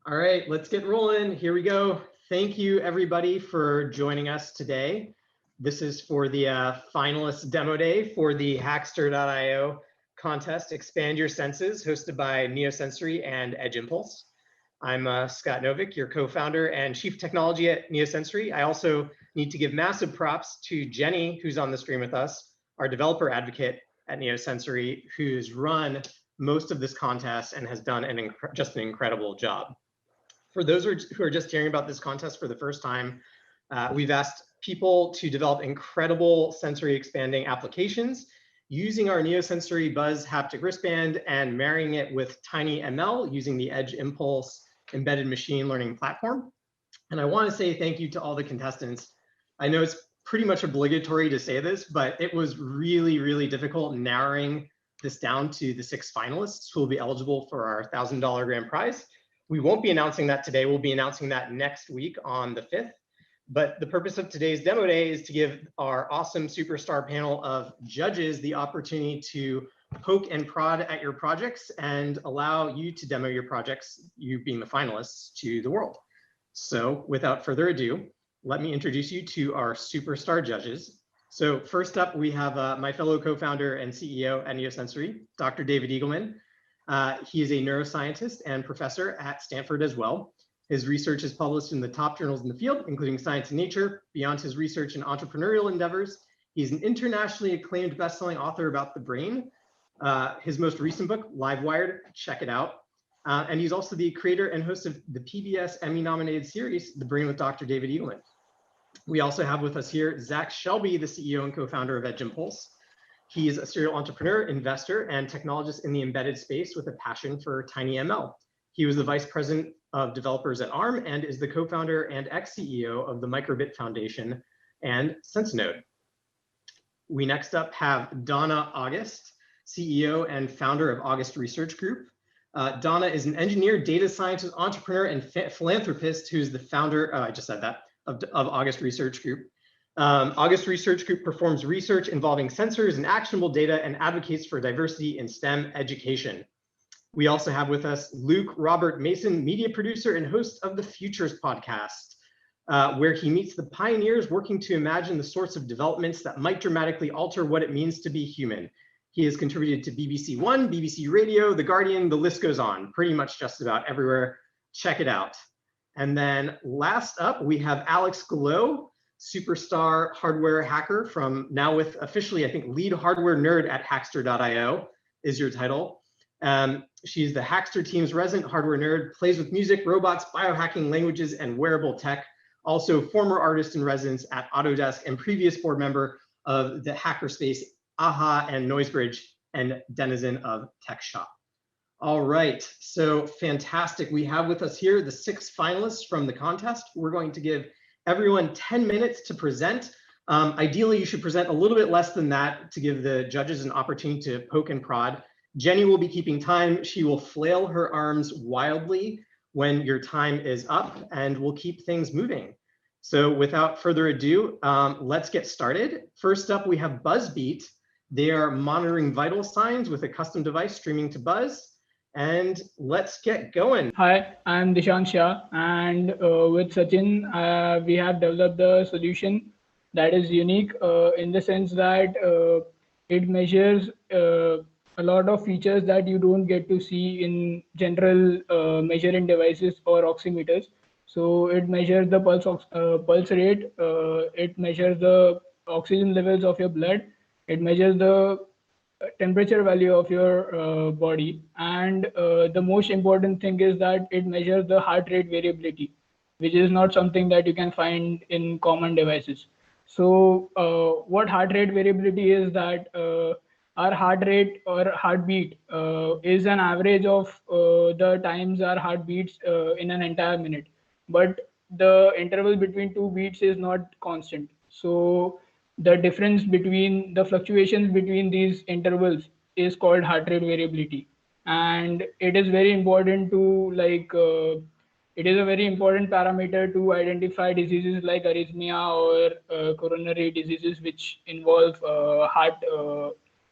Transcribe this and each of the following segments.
All right, let's get rolling. Here we go. Thank you everybody for joining us today. This is for the finalist demo day for the Hackster.io contest, Expand Your Senses, hosted by Neosensory and Edge Impulse. I'm Scott Novick, your co-founder and chief technology at Neosensory. I also need to give massive props to Jenny, who's on the stream with us, our developer advocate at Neosensory, who's run most of this contest and has done just an incredible job. For those who are just hearing about this contest for the first time, we've asked people to develop incredible sensory expanding applications using our Neosensory Buzz haptic wristband and marrying it with TinyML using the Edge Impulse embedded machine learning platform. And I want to say thank you to all the contestants. I know it's pretty much obligatory to say this, but it was really, really difficult narrowing this down to the 6 finalists who will be eligible for our $1,000 grand prize. We won't be announcing that today. We'll be announcing that next week on the 5th. But the purpose of today's demo day is to give our awesome superstar panel of judges the opportunity to poke and prod at your projects and allow you to demo your projects, you being the finalists, to the world. So without further ado, let me introduce you to our superstar judges. So first up, we have my fellow co-founder and CEO at Neosensory, Dr. David Eagleman. He is a neuroscientist and professor at Stanford as well. His research is published in the top journals in the field, including Science and Nature. Beyond his research and entrepreneurial endeavors, he's an internationally acclaimed best-selling author about the brain. His most recent book, Livewired, check it out. And he's also the creator and host of the PBS Emmy-nominated series, The Brain with Dr. David Eagleman. We also have with us here Zach Shelby, the CEO and co-founder of Edge Impulse. He is a serial entrepreneur, investor, and technologist in the embedded space with a passion for TinyML. He was the vice president of developers at ARM and is the co-founder and ex-CEO of the Microbit Foundation and SenseNode. We next up have Donna August, CEO and founder of Auguste Research Group. Donna is an engineer, data scientist, entrepreneur, and philanthropist who's the founder, I just said that, of Auguste Research Group. Auguste Research Group performs research involving sensors and actionable data and advocates for diversity in STEM education. We also have with us Luke Robert Mason, media producer and host of the Futures podcast, where he meets the pioneers working to imagine the sorts of developments that might dramatically alter what it means to be human. He has contributed to BBC One, BBC Radio, The Guardian, the list goes on, pretty much just about everywhere. Check it out. And then last up, we have Alex Gallo, superstar hardware hacker from now with officially, I think, lead hardware nerd at Hackster.io is your title. She's the Hackster team's resident hardware nerd, plays with music, robots, biohacking languages, and wearable tech. Also former artist in residence at Autodesk and previous board member of the hackerspace AHA and Noisebridge and denizen of Tech Shop. All right, so fantastic. We have with us here the 6 finalists from the contest. We're going to give everyone 10 minutes to present. Ideally, you should present a little bit less than that to give the judges an opportunity to poke and prod. Jenny will be keeping time. She will flail her arms wildly when your time is up, and we'll keep things moving. So without further ado, let's get started. First up, we have Buzzbeat. They are monitoring vital signs with a custom device streaming to Buzz. And let's get going. Hi, I'm Dishan Shah, and with Sachin, we have developed a solution that is unique in the sense that it measures a lot of features that you don't get to see in general measuring devices or oximeters. So it measures the pulse rate, it measures the oxygen levels of your blood, it measures the temperature value of your body, and the most important thing is that it measures the heart rate variability, which is not something that you can find in common devices. So what heart rate variability is that our heart rate or heartbeat is an average of the times our heart beats in an entire minute, but the interval between 2 beats is not constant. So the difference between the fluctuations between these intervals is called heart rate variability, and it is very important to it is a very important parameter to identify diseases like arrhythmia or coronary diseases which involve heart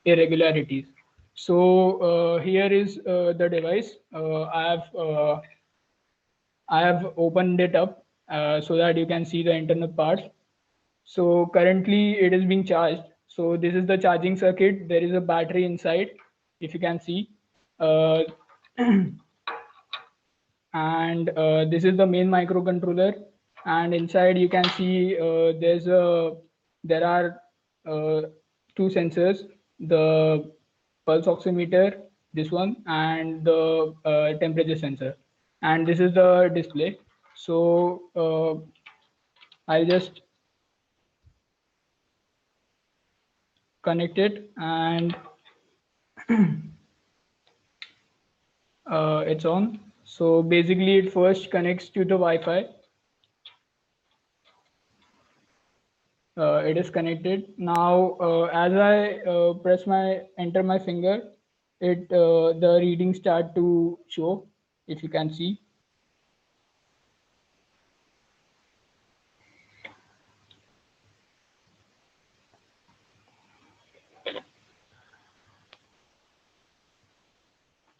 irregularities. So here is the device. I have I have opened it up so that you can see the internal parts. So currently it is being charged. So this is the charging circuit. There is a battery inside, if you can see. Uh, and this is the main microcontroller. And inside you can see there are two sensors, the pulse oximeter, this one, and the temperature sensor. And this is the display. So I'll just connect it, and it's on. So basically it first connects to the Wi-Fi. It is connected. Now as I enter my finger, the readings start to show, if you can see.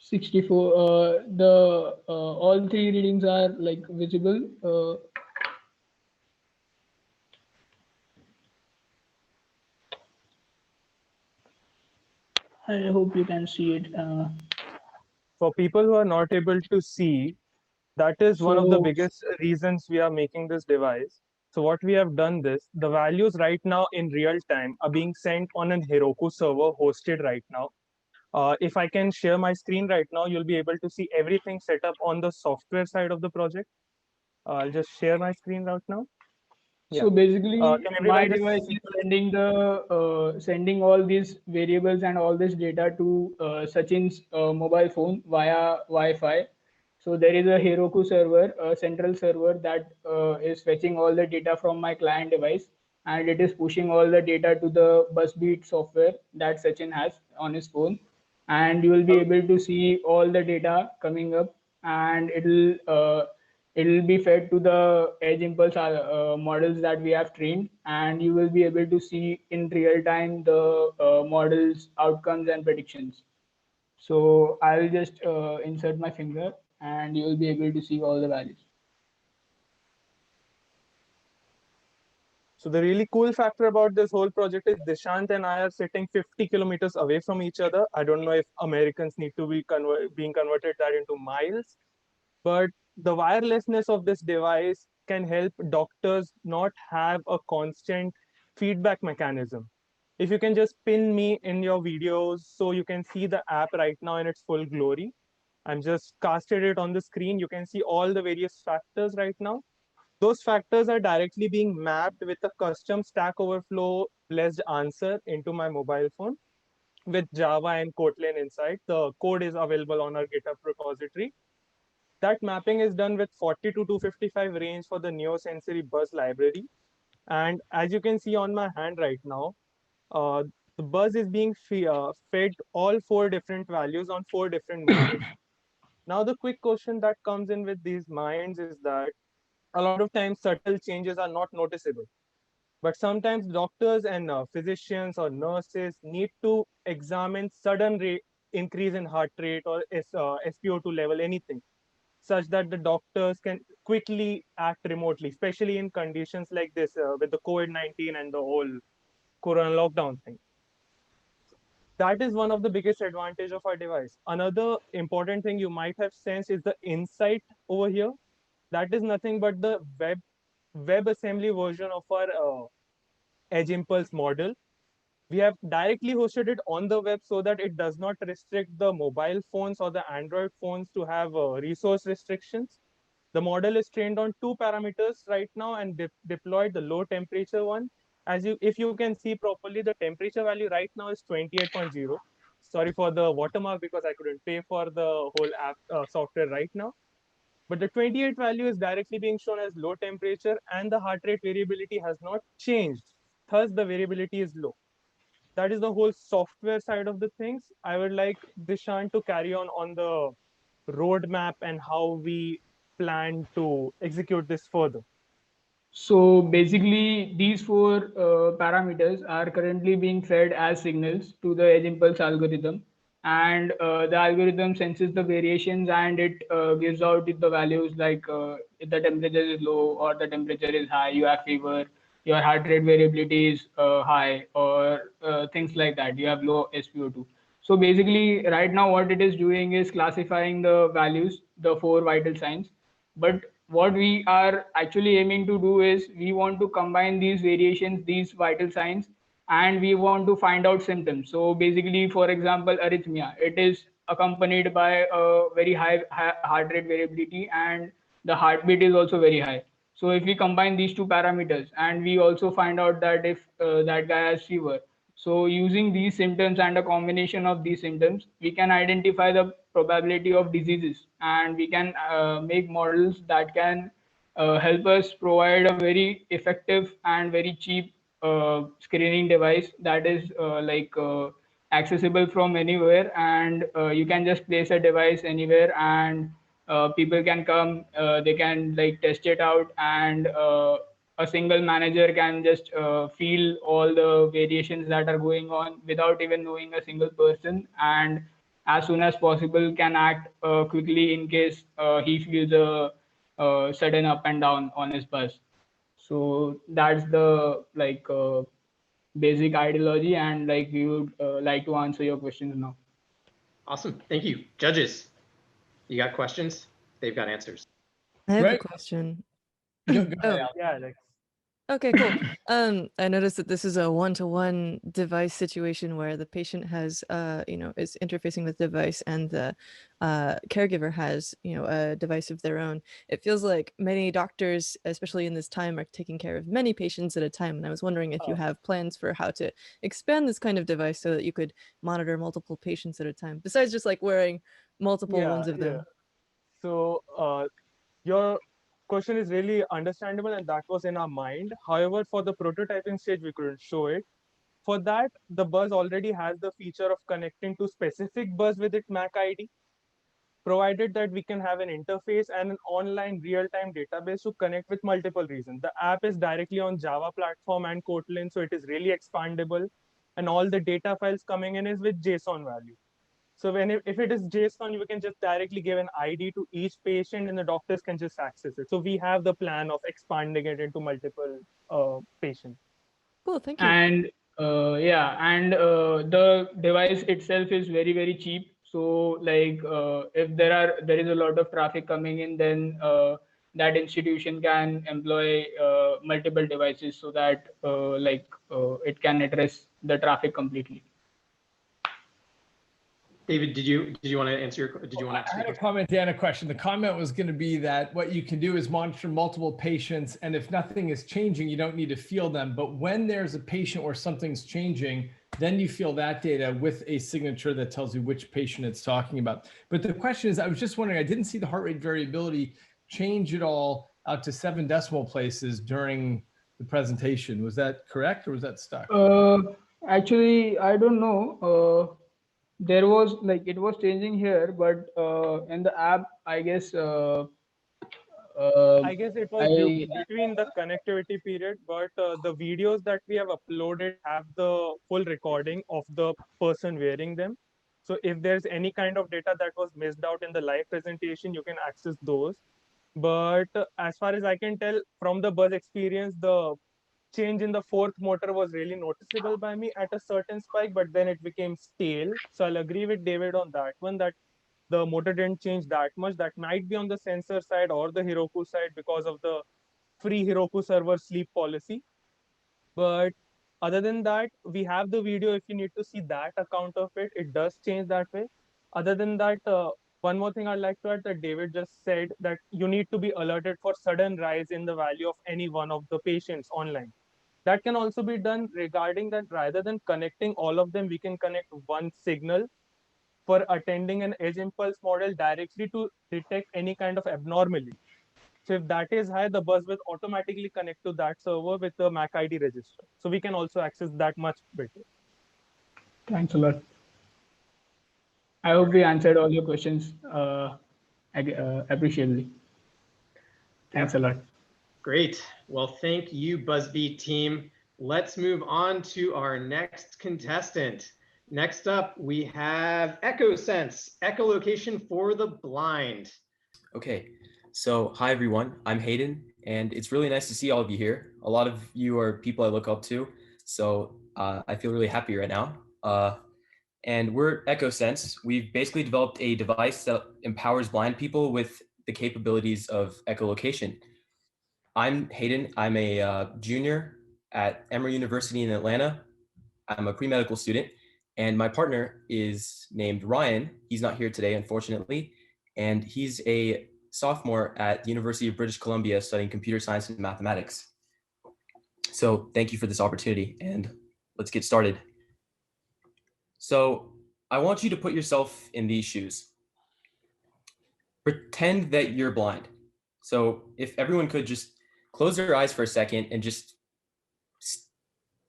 The all three readings are like visible. I hope you can see it. For people who are not able to see, that is one of the So biggest reasons we are making this device. So what we have done this, the values right now in real time are being sent on an Heroku server hosted right now. If I can share my screen right now, you'll be able to see everything set up on the software side of the project. I'll just share my screen right now. Yeah. So basically, Can my everyone just device see? is sending all these variables and all this data to Sachin's mobile phone via Wi-Fi. So there is a Heroku server, a central server that is fetching all the data from my client device, and it is pushing all the data to the Buzzbeat software that Sachin has on his phone, and you will be able to see all the data coming up, and it'll be fed to the edge impulse models that we have trained, and you will be able to see in real time the models outcomes and predictions. So I'll just insert my finger, and you will be able to see all the values. So the really cool factor about this whole project is Dishant and I are sitting 50 kilometers away from each other. I don't know if Americans need to be being converted that into miles, but the wirelessness of this device can help doctors not have a constant feedback mechanism. If you can just pin me in your videos so you can see the app right now in its full glory. I'm just casted it on the screen. You can see all the various factors right now. Those factors are directly being mapped with a custom Stack Overflow blessed answer into my mobile phone with Java and Kotlin inside. The code is available on our GitHub repository. That mapping is done with 40 to 255 range for the Neosensory Buzz library. And as you can see on my hand right now, the buzz is being fed all four different values on four different minds. Now, the quick question that comes in with these minds is that a lot of times subtle changes are not noticeable. But sometimes doctors and physicians or nurses need to examine sudden increase in heart rate or SpO2 level, anything, such that the doctors can quickly act remotely, especially in conditions like this with the COVID-19 and the whole Corona lockdown thing. That is one of the biggest advantage of our device. Another important thing you might have sensed is the insight over here. That is nothing but the WebAssembly version of our Edge Impulse model. We have directly hosted it on the web so that it does not restrict the mobile phones or the Android phones to have resource restrictions. The model is trained on two parameters right now and deployed the low temperature one. If you can see properly, the temperature value right now is 28.0. Sorry for the watermark because I couldn't pay for the whole app software right now. But the 28 value is directly being shown as low temperature and the heart rate variability has not changed. Thus, the variability is low. That is the whole software side of the things. I would like Dishant to carry on the roadmap and how we plan to execute this further. So basically, these four parameters are currently being fed as signals to the edge impulse algorithm, and the algorithm senses the variations, and it gives out the values like if the temperature is low or the temperature is high, you have fever, your heart rate variability is high, or things like that, you have low SpO2. So basically, right now, what it is doing is classifying the values, the 4 vital signs. But what we are actually aiming to do is we want to combine these variations, these vital signs, and we want to find out symptoms. So basically, for example, arrhythmia, it is accompanied by a very high heart rate variability, and the heartbeat is also very high. So if we combine these two parameters, and we also find out that if that guy has fever, so using these symptoms and a combination of these symptoms, we can identify the probability of diseases, and we can make models that can help us provide a very effective and very cheap screening device that is accessible from anywhere, and you can just place a device anywhere, and people can come, they can like test it out, and a single manager can just feel all the variations that are going on without even knowing a single person, and as soon as possible can act quickly in case he feels a sudden up and down on his bus. So that's the basic ideology, and like we would like to answer your questions now. Awesome. Thank you. Judges, you got questions? They've got answers. I have a Right. question. Go ahead, Oh. Alex. Yeah, Alex. Okay, cool. I noticed that this is a one-to-one device situation where the patient has, is interfacing with the device, and the caregiver has, a device of their own. It feels like many doctors, especially in this time, are taking care of many patients at a time. And I was wondering if you have plans for how to expand this kind of device so that you could monitor multiple patients at a time, besides just like wearing multiple ones of them. So your question is really understandable, and that was in our mind. However, for the prototyping stage, we couldn't show it. For that, the Buzz already has the feature of connecting to specific Buzz with its MAC ID, provided that we can have an interface and an online real-time database to connect with multiple reasons. The app is directly on Java platform and Kotlin, so it is really expandable, and all the data files coming in is with JSON value. So if it is JSON, you can just directly give an ID to each patient, and the doctors can just access it. So we have the plan of expanding it into multiple patients. Cool, thank you. And the device itself is very, very cheap. So like if there is a lot of traffic coming in, then that institution can employ multiple devices so that it can address the traffic completely. David, did you want to answer I had a comment and a question. The comment was going to be that what you can do is monitor multiple patients, and if nothing is changing, you don't need to feel them. But when there's a patient where something's changing, then you feel that data with a signature that tells you which patient it's talking about. But the question is, I was just wondering, I didn't see the heart rate variability change at all out to 7 decimal places during the presentation. Was that correct, or was that stuck? Actually, I don't know. There was it was changing here, but in the app, I guess. I guess it was between the connectivity period, but the videos that we have uploaded have the full recording of the person wearing them. So if there's any kind of data that was missed out in the live presentation, you can access those. But as far as I can tell from the Buzz experience, the change in the 4th motor was really noticeable by me at a certain spike, but then it became stale. So I'll agree with David on that one, that the motor didn't change that much. That might be on the sensor side or the Heroku side because of the free Heroku server sleep policy. But other than that, we have the video. If you need to see that account of it, it does change that way. Other than that, one more thing I'd like to add, that David just said, that you need to be alerted for sudden rise in the value of any one of the patients online. That can also be done regarding that. Rather than connecting all of them, we can connect one signal for attending an edge impulse model directly to detect any kind of abnormality. So if that is high, the Buzz will automatically connect to that server with the MAC ID register. So we can also access that much better. Thanks a lot. I hope we answered all your questions appreciably. Thanks a lot. Great. Well, thank you, Buzzbeat team. Let's move on to our next contestant. Next up, we have EchoSense, echolocation for the blind. Okay, so hi everyone, I'm Hayden, and it's really nice to see all of you here. A lot of you are people I look up to, so I feel really happy right now. And we're EchoSense. We've basically developed a device that empowers blind people with the capabilities of echolocation. I'm Hayden. I'm a junior at Emory University in Atlanta. I'm a pre-medical student, and my partner is named Ryan. He's not here today, unfortunately, and he's a sophomore at the University of British Columbia studying computer science and mathematics. So thank you for this opportunity, and let's get started. So I want you to put yourself in these shoes. Pretend that you're blind. So if everyone could just close their eyes for a second and just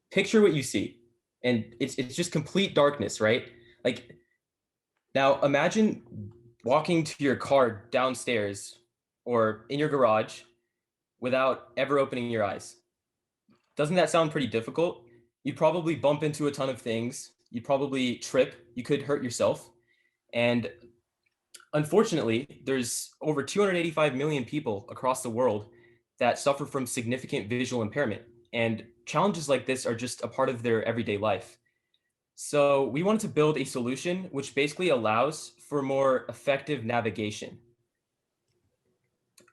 picture what you see. And it's just complete darkness, right? Like, now imagine walking to your car downstairs or in your garage without ever opening your eyes. Doesn't that sound pretty difficult? You'd probably bump into a ton of things. You'd probably trip. You could hurt yourself. And unfortunately, there's over 285 million people across the world that suffer from significant visual impairment. And challenges like this are just a part of their everyday life. So we wanted to build a solution which basically allows for more effective navigation.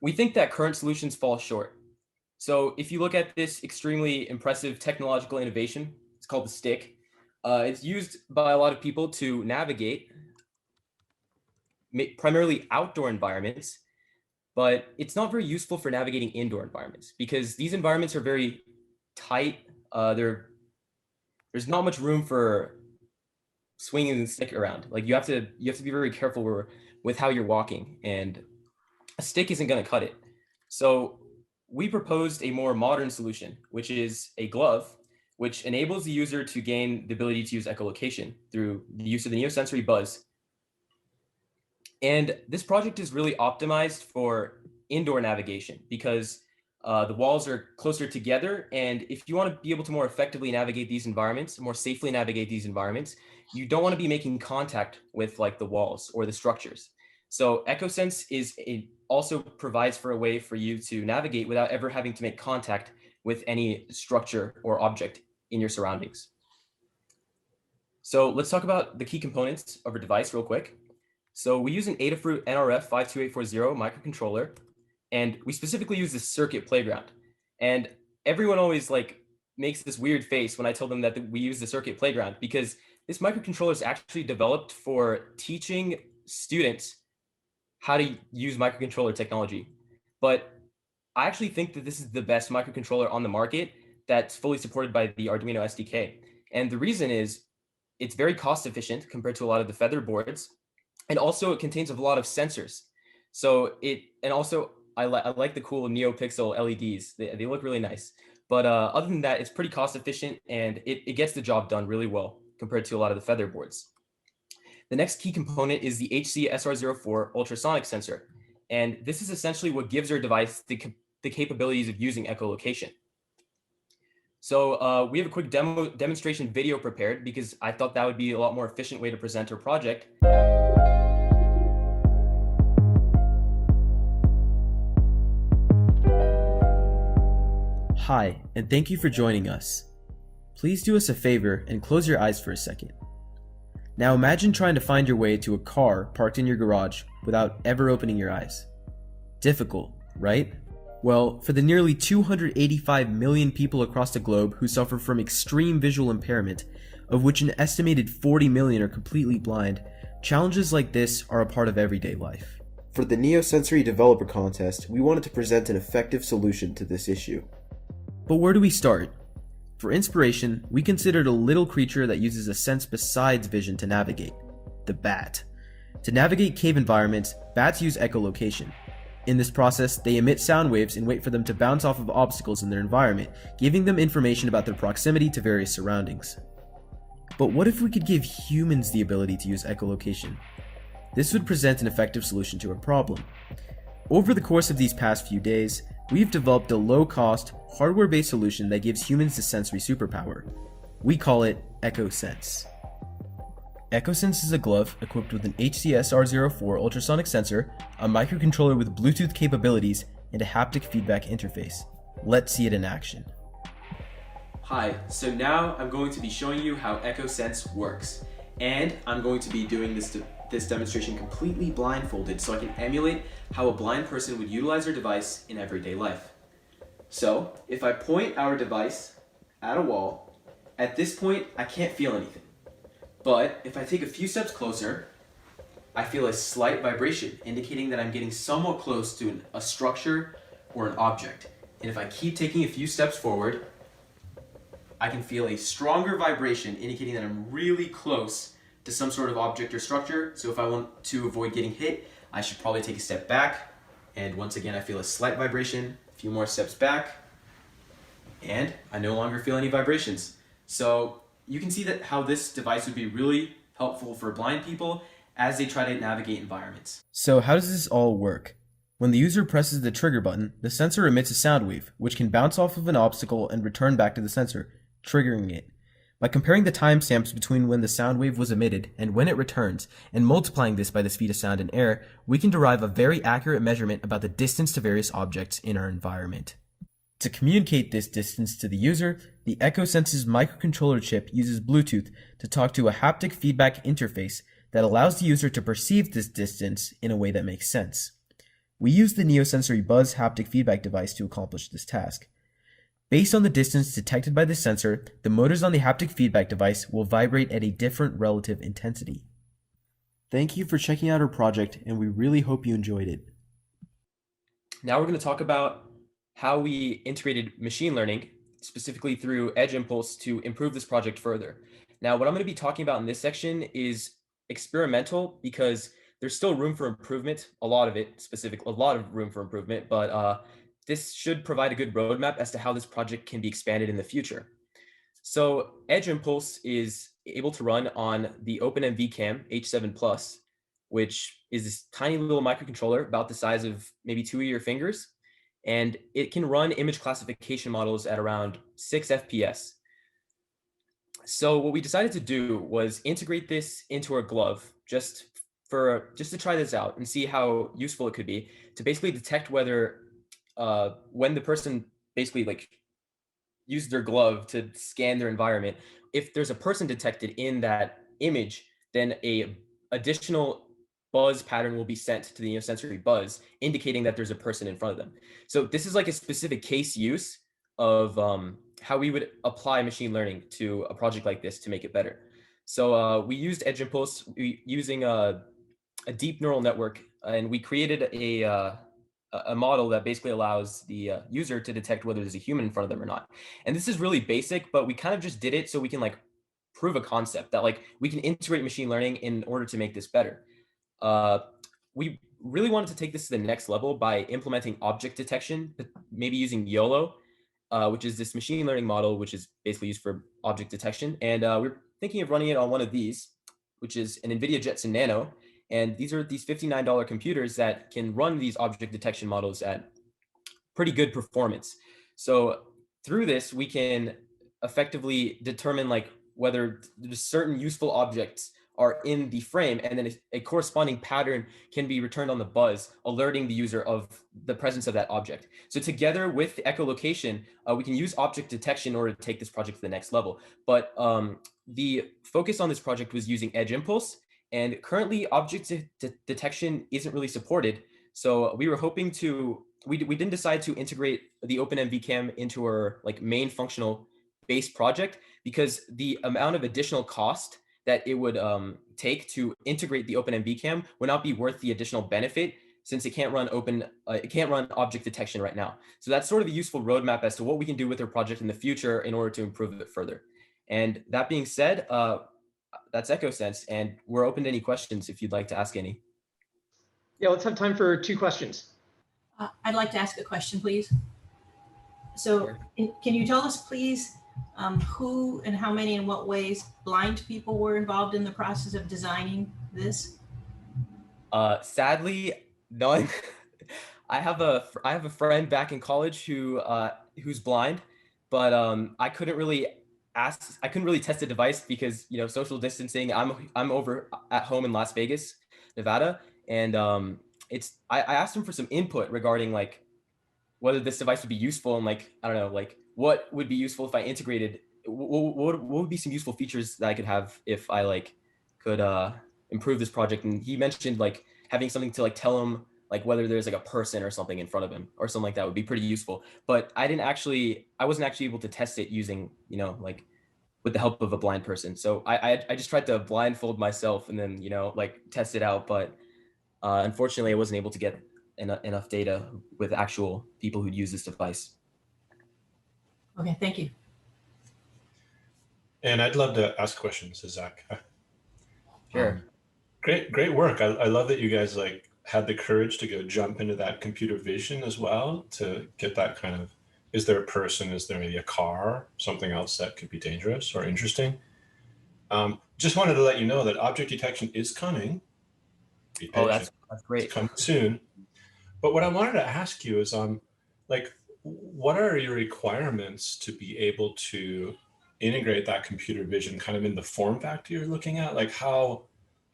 We think that current solutions fall short. So if you look at this extremely impressive technological innovation, it's called the stick. It's used by a lot of people to navigate primarily outdoor environments, but it's not very useful for navigating indoor environments because these environments are very tight. There's not much room for swinging the stick around. Like you have to be very careful with how you're walking, and a stick isn't going to cut it. So we proposed a more modern solution, which is a glove, which enables the user to gain the ability to use echolocation through the use of the Neosensory Buzz. And this project is really optimized for indoor navigation because the walls are closer together. And if you want to be able to more effectively navigate these environments, more safely navigate these environments, you don't want to be making contact with like the walls or the structures. So EchoSense also provides for a way for you to navigate without ever having to make contact with any structure or object in your surroundings. So let's talk about the key components of our device real quick. So we use an Adafruit NRF 52840 microcontroller, and we specifically use this circuit playground. And everyone always like makes this weird face when I tell them that we use the circuit playground, because this microcontroller is actually developed for teaching students how to use microcontroller technology. But I actually think that this is the best microcontroller on the market that's fully supported by the Arduino SDK. And the reason is it's very cost efficient compared to a lot of the Feather boards. And also it contains a lot of sensors. So I like the cool NeoPixel LEDs. They look really nice. But other than that, it's pretty cost efficient, and it gets the job done really well compared to a lot of the Feather boards. The next key component is the HC SR04 ultrasonic sensor. And this is essentially what gives our device the capabilities of using echolocation. So we have a quick demonstration video prepared because I thought that would be a lot more efficient way to present our project. Hi, and thank you for joining us. Please do us a favor and close your eyes for a second. Now imagine trying to find your way to a car parked in your garage without ever opening your eyes. Difficult, right? Well, for the nearly 285 million people across the globe who suffer from extreme visual impairment, of which an estimated 40 million are completely blind, challenges like this are a part of everyday life. For the Neosensory Developer Contest, we wanted to present an effective solution to this issue. But where do we start? For inspiration, we considered a little creature that uses a sense besides vision to navigate: the bat. To navigate cave environments, bats use echolocation. In this process, they emit sound waves and wait for them to bounce off of obstacles in their environment, giving them information about their proximity to various surroundings. But what if we could give humans the ability to use echolocation? This would present an effective solution to our problem. Over the course of these past few days, we've developed a low-cost, hardware-based solution that gives humans the sensory superpower. We call it EchoSense. EchoSense is a glove equipped with an HCS R04 ultrasonic sensor, a microcontroller with Bluetooth capabilities, and a haptic feedback interface. Let's see it in action. Hi, so now I'm going to be showing you how EchoSense works. And I'm going to be doing this demonstration completely blindfolded so I can emulate how a blind person would utilize their device in everyday life. So if I point our device at a wall, at this point I can't feel anything. But if I take a few steps closer, I feel a slight vibration indicating that I'm getting somewhat close to a structure or an object. And if I keep taking a few steps forward, I can feel a stronger vibration indicating that I'm really close to some sort of object or structure. So if I want to avoid getting hit, I should probably take a step back. And once again, I feel a slight vibration, a few more steps back, and I no longer feel any vibrations. So you can see that how this device would be really helpful for blind people as they try to navigate environments. So how does this all work? When the user presses the trigger button, the sensor emits a sound wave, which can bounce off of an obstacle and return back to the sensor, triggering it. By comparing the timestamps between when the sound wave was emitted and when it returns, and multiplying this by the speed of sound in air, we can derive a very accurate measurement about the distance to various objects in our environment. To communicate this distance to the user, the EchoSense's microcontroller chip uses Bluetooth to talk to a haptic feedback interface that allows the user to perceive this distance in a way that makes sense. We use the Neosensory Buzz haptic feedback device to accomplish this task. Based on the distance detected by the sensor, the motors on the haptic feedback device will vibrate at a different relative intensity. Thank you for checking out our project, and we really hope you enjoyed it. Now we're going to talk about how we integrated machine learning, specifically through Edge Impulse, to improve this project further. Now, what I'm going to be talking about in this section is experimental because there's still room for improvement, a lot of room for improvement, but this should provide a good roadmap as to how this project can be expanded in the future. So Edge Impulse is able to run on the OpenMV-Cam H7 Plus, which is this tiny little microcontroller about the size of maybe 2 of your fingers. And it can run image classification models at around 6 FPS. So what we decided to do was integrate this into our glove just to try this out and see how useful it could be to basically detect whether when the person basically used their glove to scan their environment, if there's a person detected in that image, then a additional buzz pattern will be sent to the Neosensory Buzz, indicating that there's a person in front of them. So this is like a specific case use of how we would apply machine learning to a project like this to make it better. So we used Edge Impulse using a deep neural network, and we created a model that basically allows the user to detect whether there's a human in front of them or not. And this is really basic, but we kind of just did it so we can prove a concept that we can integrate machine learning in order to make this better. We really wanted to take this to the next level by implementing object detection, maybe using YOLO, which is this machine learning model, which is basically used for object detection. And we're thinking of running it on one of these, which is an NVIDIA Jetson Nano. And these are these $59 computers that can run these object detection models at pretty good performance. So through this, we can effectively determine whether there's certain useful objects are in the frame, and then a corresponding pattern can be returned on the buzz, alerting the user of the presence of that object. So together with the echolocation, we can use object detection in order to take this project to the next level. But the focus on this project was using Edge Impulse, and currently object detection isn't really supported. So we were hoping we didn't decide to integrate the OpenMV-Cam into our main functional base project because the amount of additional cost that it would take to integrate the OpenMV-Cam would not be worth the additional benefit since it can't run object detection right now. So that's sort of a useful roadmap as to what we can do with our project in the future in order to improve it further. And that being said, that's EchoSense, and we're open to any questions if you'd like to ask any. Yeah, let's have time for 2 questions. I'd like to ask a question, please. So Sure. can you tell us, please, who and how many and what ways blind people were involved in the process of designing this? Sadly, none. I have a friend back in college who's blind, but I couldn't really I couldn't really test the device because, you know, social distancing. I'm over at home in Las Vegas, Nevada, and I asked him for some input regarding like whether this device would be useful and like, I don't know, like what would be useful if I integrated, what would be some useful features that I could have if I like could improve this project. And he mentioned like having something to like tell him like whether there's like a person or something in front of him or something like that would be pretty useful. But I wasn't actually able to test it using, you know, like with the help of a blind person. So I just tried to blindfold myself and then, you know, like test it out. But unfortunately, I wasn't able to get enough data with actual people who'd use this device. Okay, thank you. And I'd love to ask questions to Zach. Sure. Great work. I love that you guys like had the courage to go jump into that computer vision as well to get that kind of, is there a person, is there maybe a car, something else that could be dangerous or interesting? Just wanted to let you know that object detection is coming. Be patient. Oh, that's great. It's coming soon. But what I wanted to ask you is, like, what are your requirements to be able to integrate that computer vision kind of in the form factor you're looking at? Like how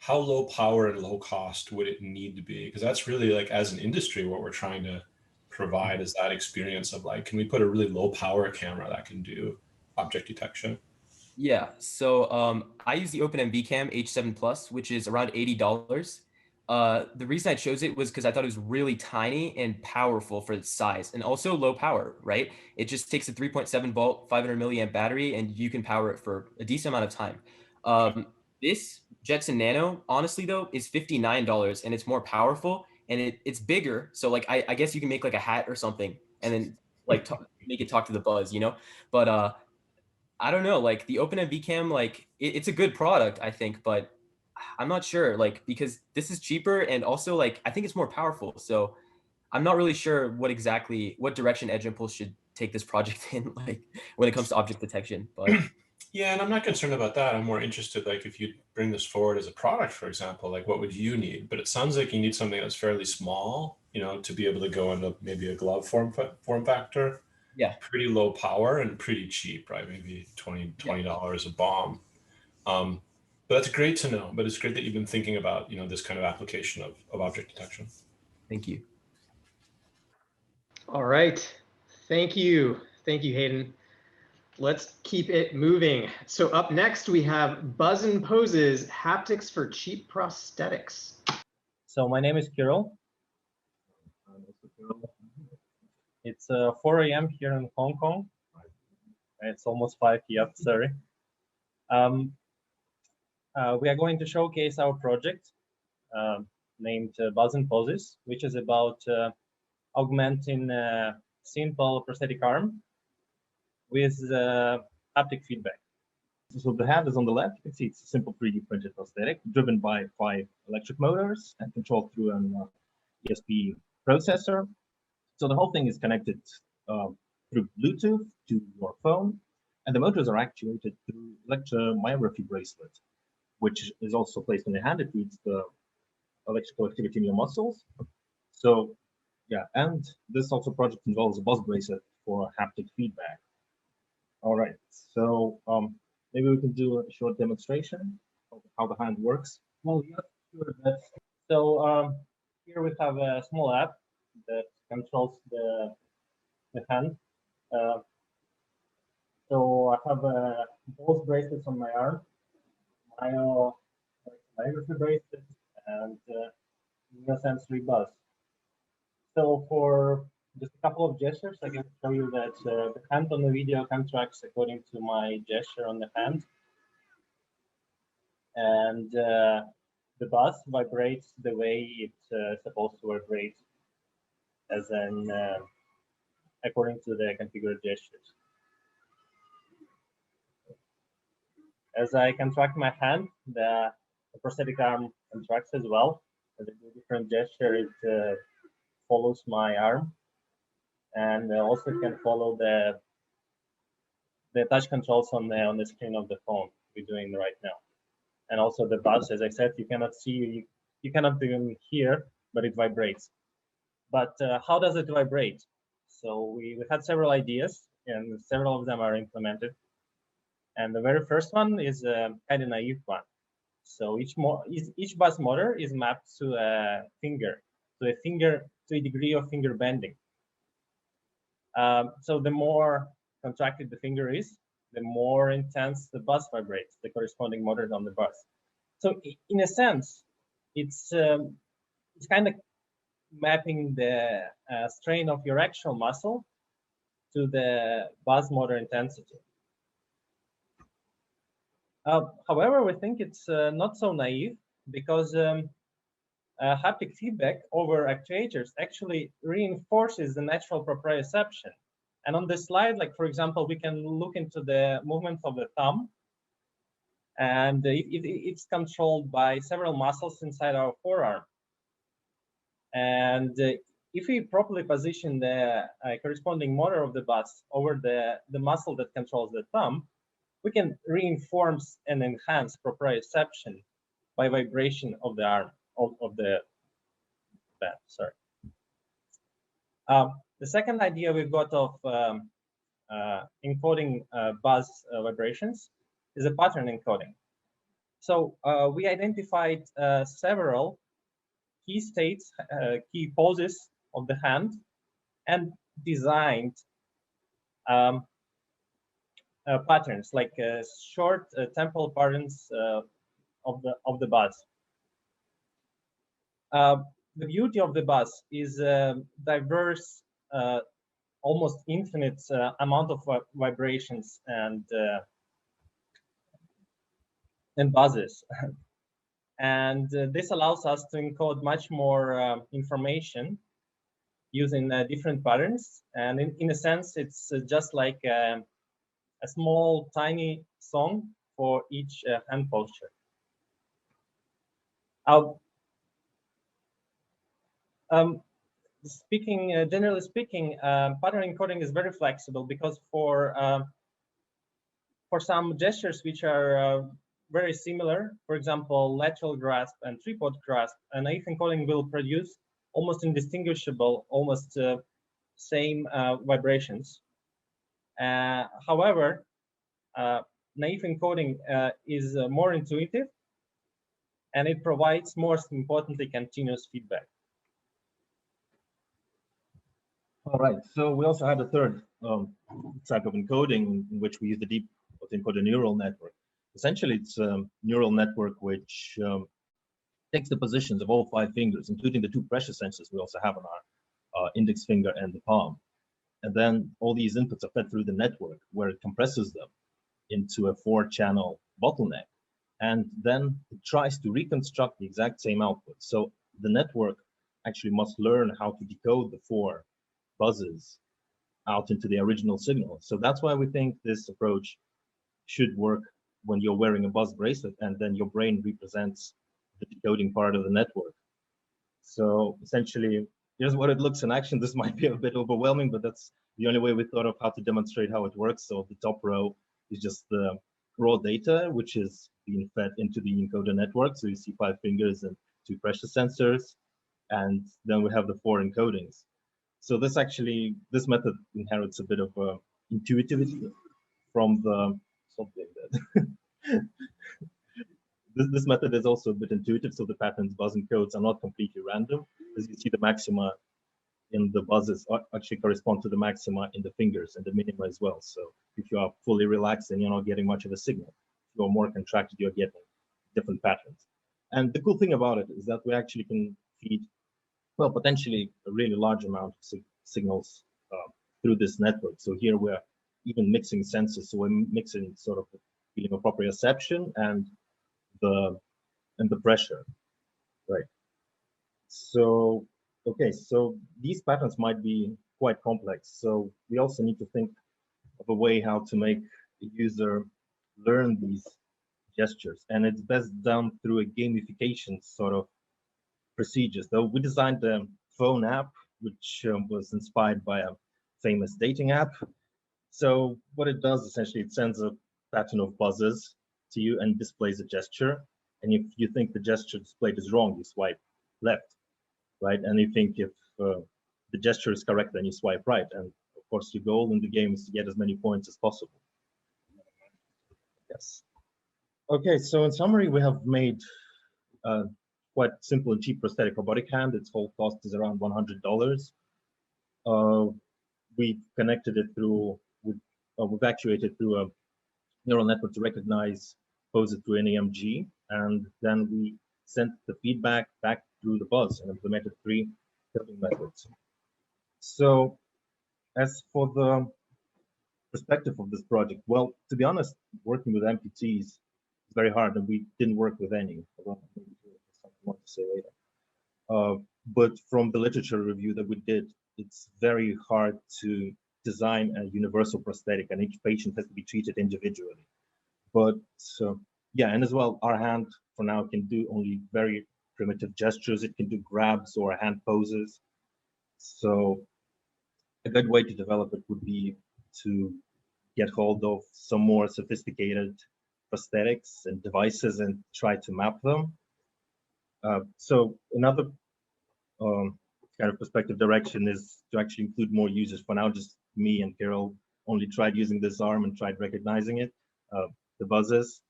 low power and low cost would it need to be? Because that's really like, as an industry, what we're trying to provide is that experience of like, can we put a really low power camera that can do object detection? Yeah, so I use the OpenMV Cam H7 Plus, which is around $80. The reason I chose it was because I thought it was really tiny and powerful for its size, and also low power, right? It just takes a 3.7 volt, 500 milliamp battery, and you can power it for a decent amount of time. This Jetson Nano, honestly though, is $59, and it's more powerful, and it's bigger. So like, I guess you can make like a hat or something, and then like make it talk to the Buzz, you know? But I don't know, like the OpenMV Cam, like it's a good product, I think, but I'm not sure, like, because this is cheaper and also like I think it's more powerful. So I'm not really sure what direction Edge Impulse should take this project in, like when it comes to object detection. But yeah, and I'm not concerned about that. I'm more interested, like if you bring this forward as a product, for example, like what would you need? But it sounds like you need something that's fairly small, you know, to be able to go into maybe a glove form factor. Yeah, pretty low power and pretty cheap, right? Maybe $20 a bomb. But that's great to know. But it's great that you've been thinking about, you know, this kind of application of object detection. Thank you. All right. Thank you, Hayden. Let's keep it moving. So up next, we have Buzz and Poses, haptics for cheap prosthetics. So my name is Kirill. It's 4 a.m. here in Hong Kong. It's almost 5 p.m. Sorry. We are going to showcase our project named Buzz and Poses, which is about augmenting a simple prosthetic arm with haptic feedback. So the hand is on the left. You can see it's a simple 3D printed prosthetic driven by 5 electric motors and controlled through an ESP processor. So the whole thing is connected through Bluetooth to your phone, and the motors are actuated through electromyography bracelet, which is also placed in the hand. It reads the electrical activity in your muscles. So yeah, and this also project involves a Buzz bracelet for haptic feedback. All right, so maybe we can do a short demonstration of how the hand works. Well, yeah, sure. So here we have a small app that controls the hand. So I have both bracelets on my arm, myometry bracelet and Neosensory Buzz. So for just a couple of gestures, I can show you that the hand on the video contracts according to my gesture on the hand. And the buzz vibrates the way it's supposed to vibrate, as in according to the configured gestures. As I contract my hand, the prosthetic arm contracts as well. As I do different gesture, it follows my arm, and also can follow the touch controls on the screen of the phone we're doing right now. And also the buzz, as I said, you cannot see, you cannot even hear, but it vibrates. But how does it vibrate? So we had several ideas, and several of them are implemented. And the very first one is a kind of naive one. So each buzz motor is mapped to a finger, to a degree of finger bending. So the more contracted the finger is, the more intense the buzz vibrates, the corresponding motor on the buzz. So in a sense, it's kind of mapping the strain of your actual muscle to the buzz motor intensity. However, we think it's not so naive, because haptic feedback over actuators actually reinforces the natural proprioception. And on this slide, like for example, we can look into the movement of the thumb, and it's controlled by several muscles inside our forearm. And if we properly position the corresponding motor of the buzz over the muscle that controls the thumb, we can reinforce and enhance proprioception by vibration of the arm, of the band, sorry. The second idea we've got of encoding buzz vibrations is a pattern encoding. So we identified several key states, key poses of the hand, and designed patterns like short temporal patterns of the buzz. The beauty of the buzz is diverse, almost infinite amount of vibrations and buzzes. And this allows us to encode much more information using different patterns. And in a sense, it's just like a small, tiny song for each hand posture. Generally speaking, pattern encoding is very flexible, because for some gestures which are very similar, for example, lateral grasp and tripod grasp, a naive encoding will produce almost indistinguishable, almost same vibrations. However, naive encoding is more intuitive, and it provides, most importantly, continuous feedback. All right, so we also had a third type of encoding in which we use the deep encoder neural network. Essentially, it's a neural network which takes the positions of all 5 fingers, including the 2 pressure sensors we also have on our index finger and the palm. And then all these inputs are fed through the network, where it compresses them into a 4-channel bottleneck. And then it tries to reconstruct the exact same output. So the network actually must learn how to decode the 4 buzzes out into the original signal. So that's why we think this approach should work when you're wearing a buzz bracelet, and then your brain represents the decoding part of the network. So essentially, here's what it looks in action. This might be a bit overwhelming, but that's the only way we thought of how to demonstrate how it works. So the top row is just the raw data, which is being fed into the encoder network. So you see 5 fingers and 2 pressure sensors, and then we have the 4 encodings. So this method inherits a bit of intuitivity from the something that this method is also a bit intuitive. So the patterns, buzz encodes are not completely random. As you see, the maxima in the buzzes actually correspond to the maxima in the fingers and the minima as well. So if you are fully relaxed and you're not getting much of a signal, if you're more contracted, you're getting different patterns. And the cool thing about it is that we actually can feed, well, potentially a really large amount of signals through this network. So here we're even mixing sensors. So we're mixing sort of the feeling of proprioception and the pressure, right? So, okay, so these patterns might be quite complex. So we also need to think of a way how to make the user learn these gestures. And it's best done through a gamification sort of procedure. So we designed a phone app, which was inspired by a famous dating app. So what it does, essentially, it sends a pattern of buzzes to you and displays a gesture. And if you think the gesture displayed is wrong, you swipe left, right? And you think if the gesture is correct, then you swipe right. And of course, your goal in the game is to get as many points as possible. Yes. Okay, so in summary, we have made quite simple and cheap prosthetic robotic hand. Its whole cost is around $100. We connected it through, we've actuated through a neural network to recognize poses through an EMG, and then we sent the feedback back through the buzz and implemented 3 coding methods. So as for the perspective of this project, well, to be honest, working with amputees is very hard, and we didn't work with any. Maybe something more to say later. But from the literature review that we did, it's very hard to design a universal prosthetic, and each patient has to be treated individually. But yeah, and as well, our hand for now can do only very primitive gestures. It can do grabs or hand poses. So a good way to develop it would be to get hold of some more sophisticated prosthetics and devices and try to map them. So another kind of perspective direction is to actually include more users. For now, just me and Carol only tried using this arm and tried recognizing it, the buzzes.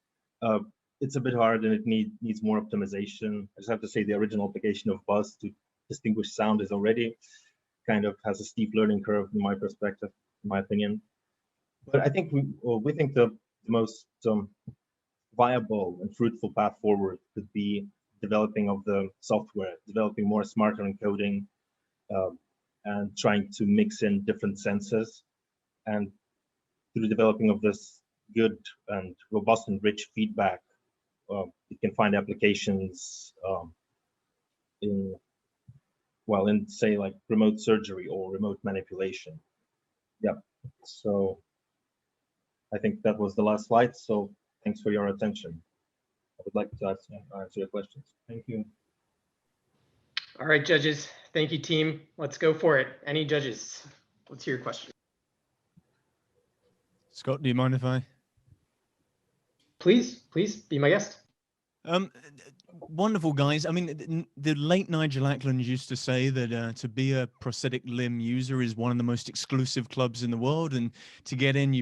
It's a bit hard and it needs more optimization. I just have to say the original application of Buzz to distinguish sound is already kind of has a steep learning curve in my perspective, in my opinion. But I think we think the most viable and fruitful path forward could be developing of the software, developing more smarter encoding, and trying to mix in different senses. And through developing of this good and robust and rich feedback, you can find applications in say like remote surgery or remote manipulation. Yeah, so I think that was the last slide. So thanks for your attention. I would like to answer your questions. Thank you. All right, judges. Thank you, team. Let's go for it. Any judges? Let's hear your question. Scott, do you mind if I? Please be my guest. Wonderful, guys. I mean, the late Nigel Ackland used to say that to be a prosthetic limb user is one of the most exclusive clubs in the world, and to get in,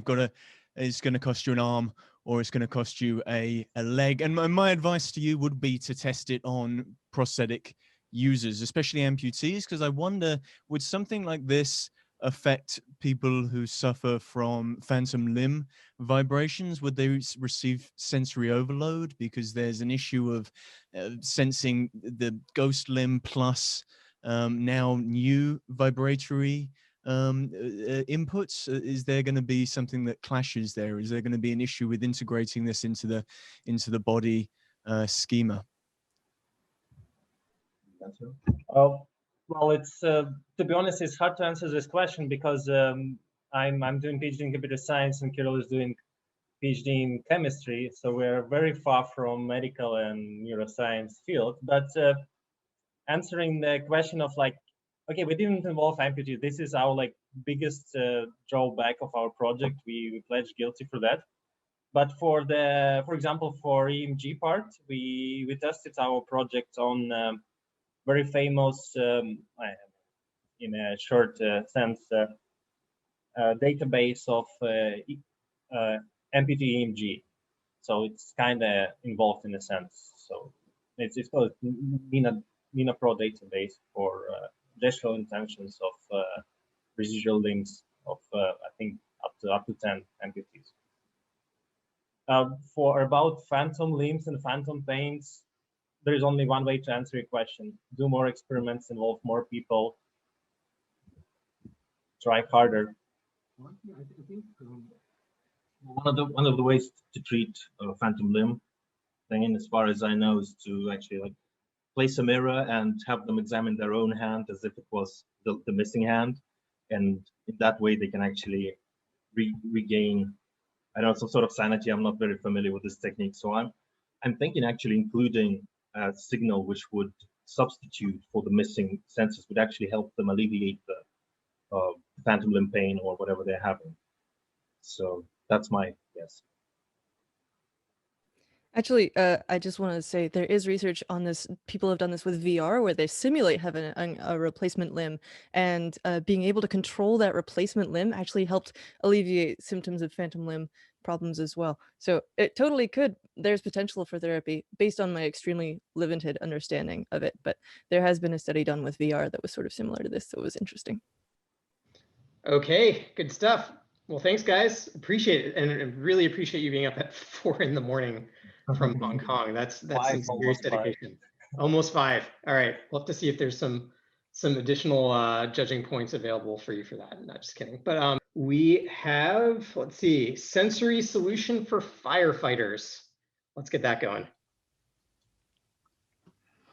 it's going to cost you an arm or it's going to cost you a leg. And my advice to you would be to test it on prosthetic users, especially amputees, because I wonder, would something like this affect people who suffer from phantom limb vibrations? Would they receive sensory overload because there's an issue of sensing the ghost limb plus now new vibratory inputs? Is there going to be something that clashes there? Is there going to be an issue with integrating this into the body schema? Well, it's to be honest, it's hard to answer this question because I'm doing PhD in computer science and Kirill is doing PhD in chemistry, so we're very far from medical and neuroscience field. But answering the question of like, okay, we didn't involve amputee. This is our like biggest drawback of our project. We pledged guilty for that. But for example, for EMG part, we tested our project on very famous, in a short sense, database of amputee EMG. So it's kind of involved in a sense. So it's called Nina Pro database for gestural intentions of residual limbs of I think up to 10 amputees. For about phantom limbs and phantom pains, there is only one way to answer your question. Do more experiments, involve more people, try harder. I think one of the ways to treat phantom limb thing, as far as I know, is to actually like place a mirror and have them examine their own hand as if it was the missing hand, and in that way they can actually regain, I don't know, some sort of sanity. I'm not very familiar with this technique, so I'm thinking actually including a signal which would substitute for the missing senses would actually help them alleviate the phantom limb pain or whatever they're having. So that's my guess. Actually, I just want to say there is research on this. People have done this with VR where they simulate having a replacement limb, and being able to control that replacement limb actually helped alleviate symptoms of phantom limb problems as well. So it totally could, there's potential for therapy based on my extremely limited understanding of it. But there has been a study done with VR that was sort of similar to this. So it was interesting. Okay, good stuff. Well, thanks guys. Appreciate it. And I really appreciate you being up at 4 in the morning from Hong Kong. That's some serious almost dedication. Almost 5. All right. We'll have to see if there's some additional judging points available for you for that. Not just kidding. But we have, let's see, sensory solution for firefighters. Let's get that going.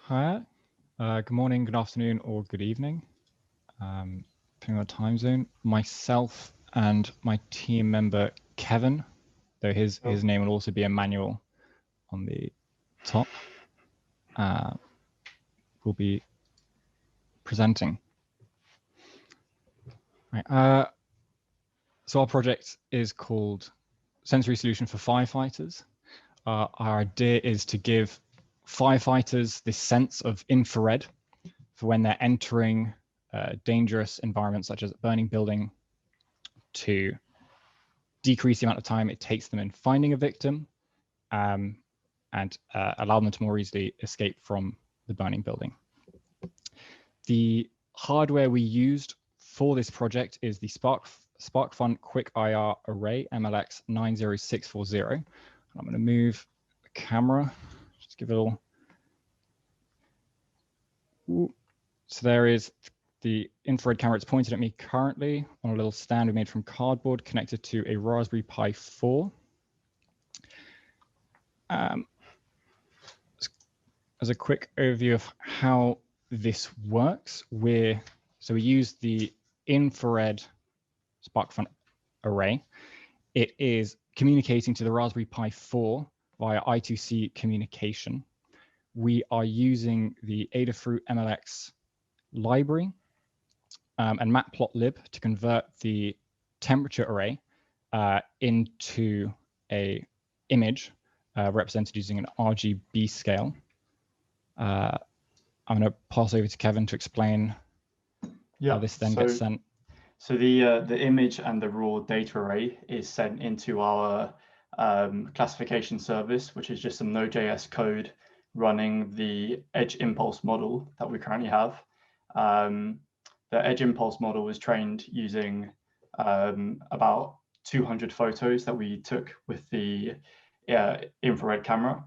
Hi. Good morning, good afternoon, or good evening. Depending on the time zone. Myself and my team member Kevin, though his name will also be Emmanuel on the top, will be presenting. Right, so our project is called Sensory Solution for Firefighters. Our idea is to give firefighters this sense of infrared for when they're entering dangerous environments such as a burning building, to decrease the amount of time it takes them in finding a victim, and allow them to more easily escape from the burning building. The hardware we used for this project is the SparkFun Quick IR Array MLX 90640. I'm going to move the camera, just give it all. Ooh. So there is the infrared camera. It's pointed at me currently on a little stand we made from cardboard connected to a Raspberry Pi 4. As a quick overview of how this works, we use the infrared SparkFun array. It is communicating to the Raspberry Pi 4 via I2C communication. We are using the Adafruit MLX library and matplotlib to convert the temperature array into a image represented using an RGB scale. I'm going to pass over to Kevin to explain how this then gets sent. So the image and the raw data array is sent into our classification service, which is just some Node.js code running the edge impulse model that we currently have. The edge impulse model was trained using about 200 photos that we took with the infrared camera.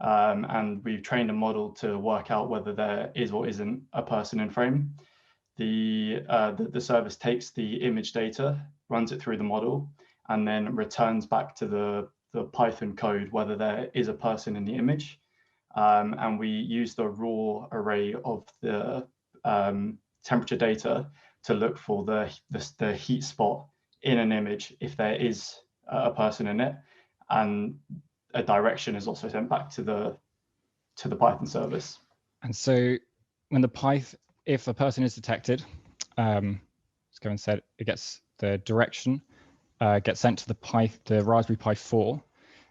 And we've trained a model to work out whether there is or isn't a person in frame. The service takes the image data, runs it through the model, and then returns back to the Python code whether there is a person in the image. And we use the raw array of the temperature data to look for the heat spot in an image if there is a person in it. And a direction is also sent back to the Python service. And so when if a person is detected, as Kevin said, it gets the direction, gets sent to the Raspberry Pi 4.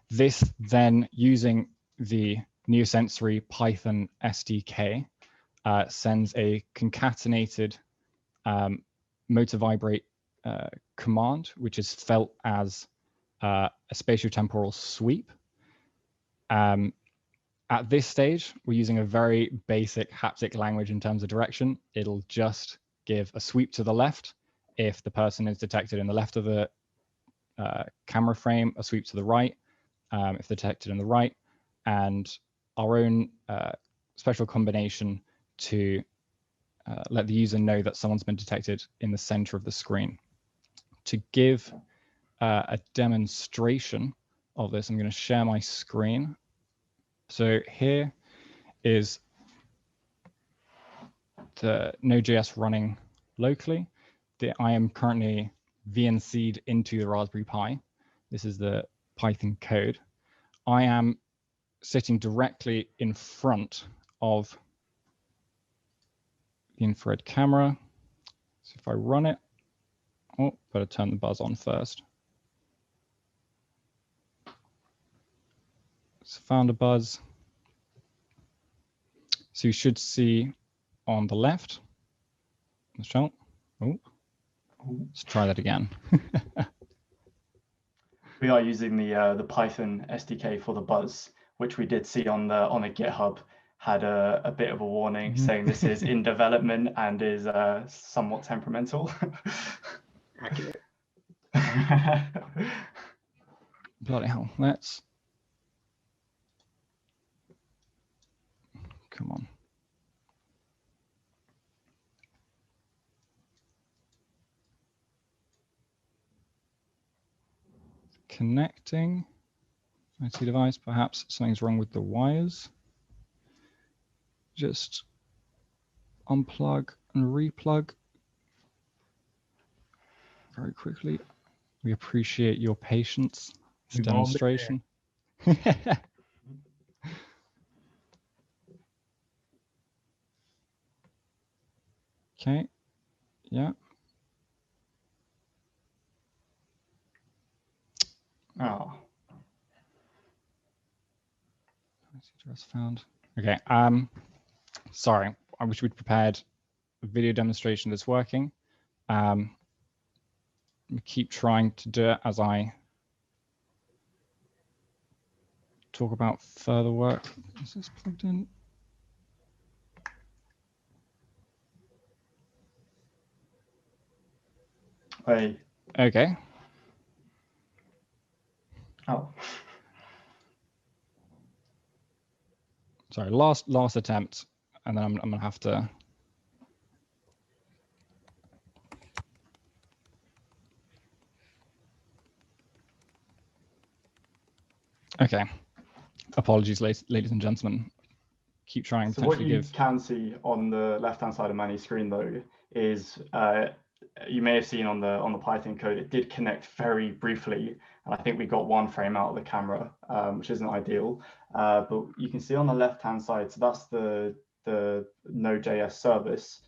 This then, using the Neosensory Python SDK, sends a concatenated motor vibrate command, which is felt as a spatiotemporal sweep. At this stage, we're using a very basic haptic language in terms of direction. It'll just give a sweep to the left if the person is detected in the left of the camera frame, a sweep to the right if detected in the right, and our own special combination to let the user know that someone's been detected in the center of the screen. To give a demonstration of this, I'm going to share my screen. So here is the Node.js running locally. I am currently VNC'd into the Raspberry Pi. This is the Python code. I am sitting directly in front of the infrared camera. So if I run it, better turn the buzz on first. So found a buzz. So you should see on the left, let's try that again. We are using the Python SDK for the Buzz, which we did see on the GitHub had a bit of a warning saying this is in development and is somewhat temperamental. Accurate. Bloody hell, let's come on. Connecting IT device, perhaps something's wrong with the wires. Just unplug and replug very quickly. We appreciate your patience. This demonstration. Okay, yeah. Oh. Address found. Okay, sorry, I wish we'd prepared a video demonstration that's working. Keep trying to do it as I talk about further work. Is this plugged in? Hey. Okay. Oh. Sorry, last attempt, and then I'm gonna have to. Okay. Apologies, ladies and gentlemen. Keep trying. So what you can see on the left-hand side of Manny's screen, though, is you may have seen on the Python code, it did connect very briefly, and I think we got one frame out of the camera, which isn't ideal. But you can see on the left-hand side, so that's the Node.js service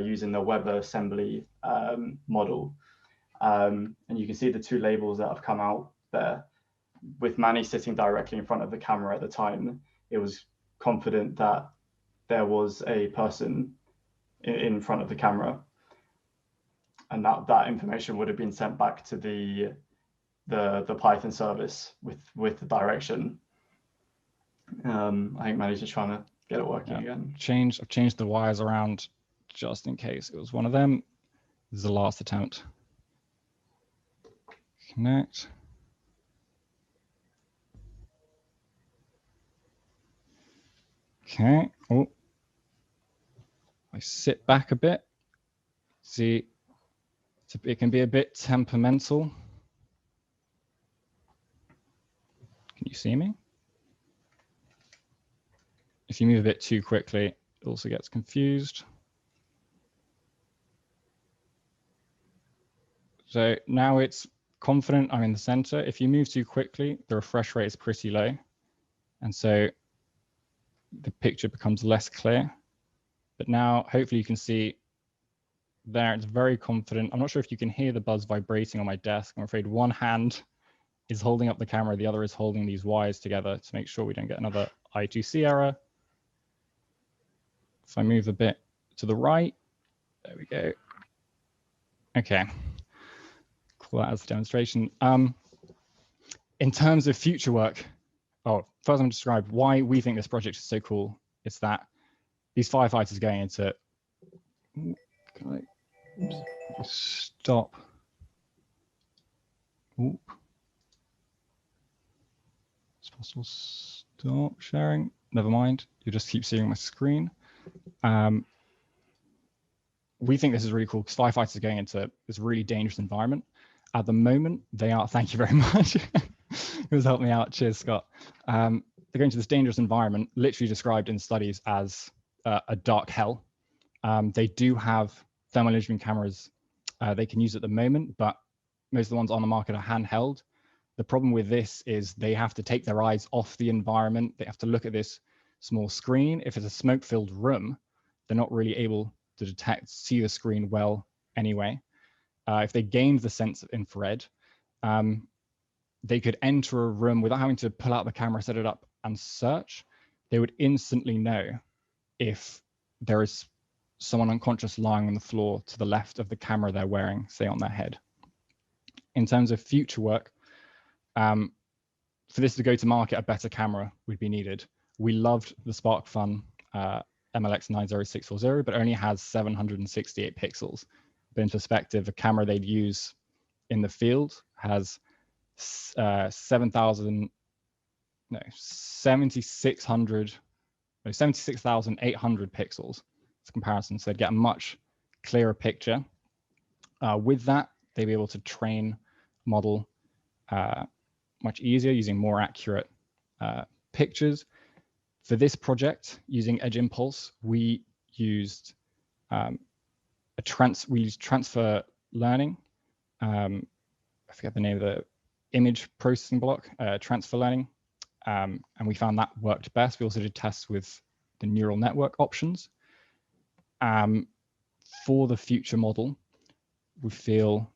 using the WebAssembly model, and you can see the two labels that have come out there. With Manny sitting directly in front of the camera at the time, it was confident that there was a person in front of the camera, and that information would have been sent back to the Python service with the direction. I think Manny's just trying to get it working again. I've changed the wires around just in case it was one of them. This is the last attempt. Connect. Okay. Oh, I sit back a bit. See, it can be a bit temperamental. Can you see me? If you move a bit too quickly, it also gets confused. So now it's confident I'm in the center. If you move too quickly, the refresh rate is pretty low. And so the picture becomes less clear. But now hopefully you can see there, it's very confident. I'm not sure if you can hear the buzz vibrating on my desk. I'm afraid one hand is holding up the camera, the other is holding these wires together to make sure we don't get another I2C error. If I move a bit to the right, there we go. Okay, cool, that as a demonstration. In terms of future work, first I'm going to describe why we think this project is so cool. It's that these firefighters going into, can I stop? Oop. It's possible, stop sharing. Never mind, you just keep seeing my screen. We think this is really cool because firefighters are going into this really dangerous environment. At the moment, they are, thank you very much. It was helping me out, cheers, Scott. They're going to this dangerous environment, literally described in studies as a dark hell. They do have thermal imaging cameras they can use at the moment, but most of the ones on the market are handheld. The problem with this is they have to take their eyes off the environment. They have to look at this small screen. If it's a smoke-filled room, they're not really able to see the screen well anyway. If they gained the sense of infrared, they could enter a room without having to pull out the camera, set it up, and search. They would instantly know if there is someone unconscious lying on the floor to the left of the camera they're wearing, say on their head. In terms of future work, For this to go to market, a better camera would be needed. We loved the SparkFun MLX 90640, but only has 768 pixels. But in perspective, a camera they'd use in the field has 76,800 pixels as comparison. So they'd get a much clearer picture. With that, they'd be able to train model much easier using more accurate pictures. For this project, using Edge Impulse, we used transfer learning. I forget the name of the image processing block, transfer learning, and we found that worked best. We also did tests with the neural network options. For the future model, we feel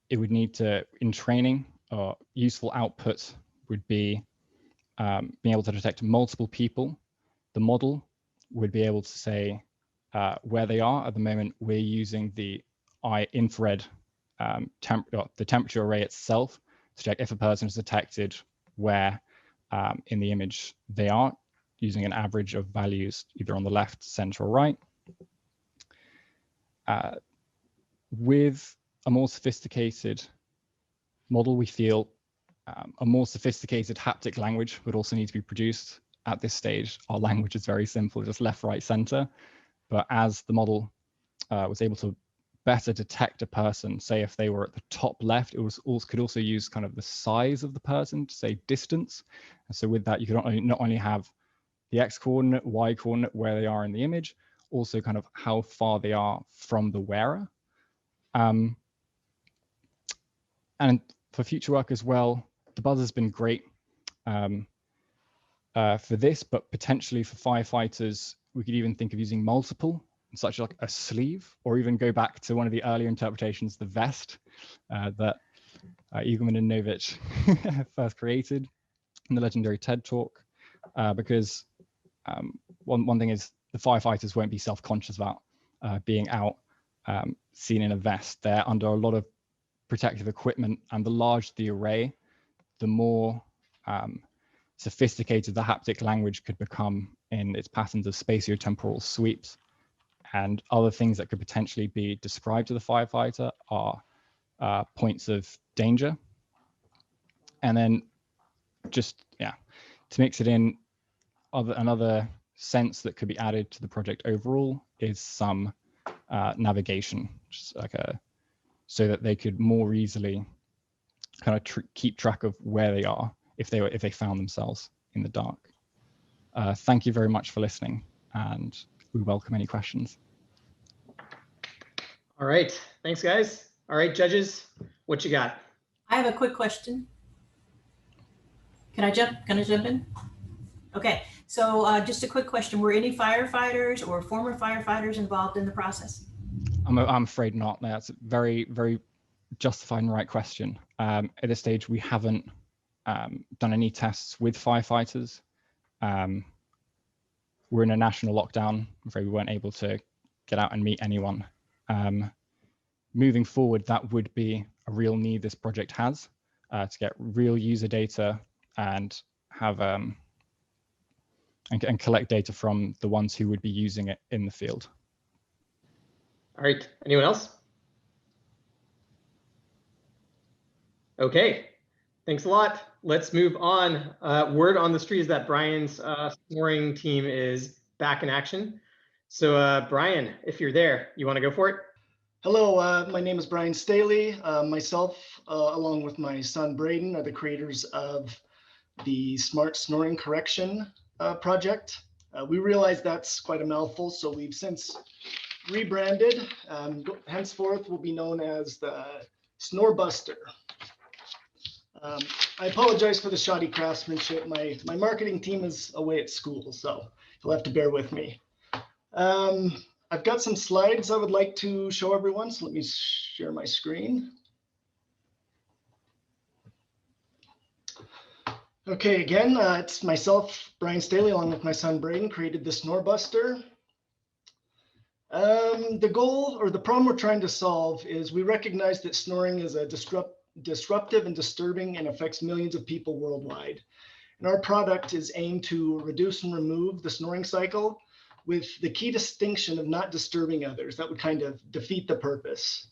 it would need to, in training, useful output would be being able to detect multiple people. The model would be able to say where they are. At the moment, we're using the infrared, the temperature array itself to check if a person is detected where in the image they are, using an average of values either on the left, center, or right. With a more sophisticated model, we feel a more sophisticated haptic language would also need to be produced. At this stage, our language is very simple, just left, right, center. But as the model was able to better detect a person, say if they were at the top left, it could also use kind of the size of the person to say distance. And so with that, you could not only have the X coordinate, Y coordinate, where they are in the image, also kind of how far they are from the wearer. And for future work as well, the Buzz has been great for this, but potentially for firefighters, we could even think of using multiple, such like a sleeve, or even go back to one of the earlier interpretations, the vest that Eagleman and Novich first created in the legendary TED Talk, because one thing is the firefighters won't be self-conscious about being out seen in a vest. They're under a lot of protective equipment, and the larger the array, the more sophisticated the haptic language could become in its patterns of spatiotemporal sweeps. And other things that could potentially be described to the firefighter are points of danger. And then just, to mix it in, another sense that could be added to the project overall is some navigation, just like so that they could more easily kind of keep track of where they are if they found themselves in the dark. Thank you very much for listening, and we welcome any questions. All right, thanks guys. All right, judges, what you got? I have a quick question. Can I jump in? Okay, so just a quick question. Were any firefighters or former firefighters involved in the process? I'm afraid not. That's a very, very justified and right question. At this stage, we haven't done any tests with firefighters. We're in a national lockdown. I'm afraid we weren't able to get out and meet anyone. Moving forward, that would be a real need this project has to get real user data and have and collect data from the ones who would be using it in the field. All right, anyone else? Okay, thanks a lot. Let's move on. Word on the street is that Brian's snoring team is back in action. So Brian, if you're there, you want to go for it? Hello, my name is Brian Staley. Myself, along with my son Braden, are the creators of the Smart Snoring Correction project. We realize that's quite a mouthful, so we've since rebranded. Henceforth, will be known as the Snorebuster. I apologize for the shoddy craftsmanship. My marketing team is away at school, so you'll have to bear with me. I've got some slides I would like to show everyone, so let me share my screen. Okay, again, it's myself, Brian Staley, along with my son Braden, created the Snorebuster. The goal or the problem we're trying to solve is we recognize that snoring is a disruptive and disturbing and affects millions of people worldwide. And our product is aimed to reduce and remove the snoring cycle with the key distinction of not disturbing others. That would kind of defeat the purpose.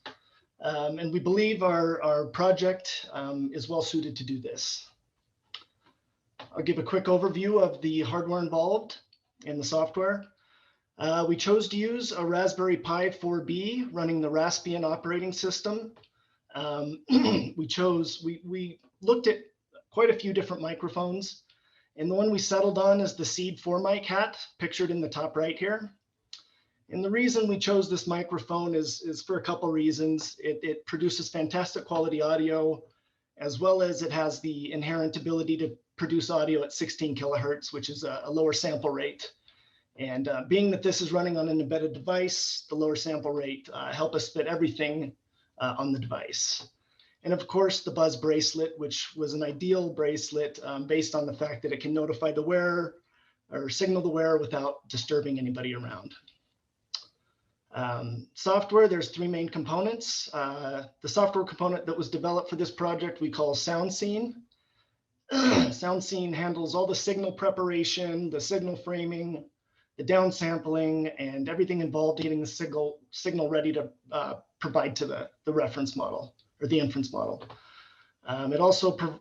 And we believe our project is well suited to do this. I'll give a quick overview of the hardware involved and the software. We chose to use a Raspberry Pi 4B running the Raspbian operating system. We looked at quite a few different microphones, and the one we settled on is the Seed 4 mic hat, pictured in the top right here. And the reason we chose this microphone is for a couple reasons. It produces fantastic quality audio, as well as it has the inherent ability to produce audio at 16 kilohertz, which is a lower sample rate. And being that this is running on an embedded device, the lower sample rate help us fit everything on the device. And of course, the Buzz bracelet, which was an ideal bracelet based on the fact that it can notify the wearer or signal the wearer without disturbing anybody around. Software, there's three main components. The software component that was developed for this project we call SoundScene. SoundScene handles all the signal preparation, the signal framing, the downsampling, and everything involved in getting the signal ready to provide to the reference model or the inference model. It also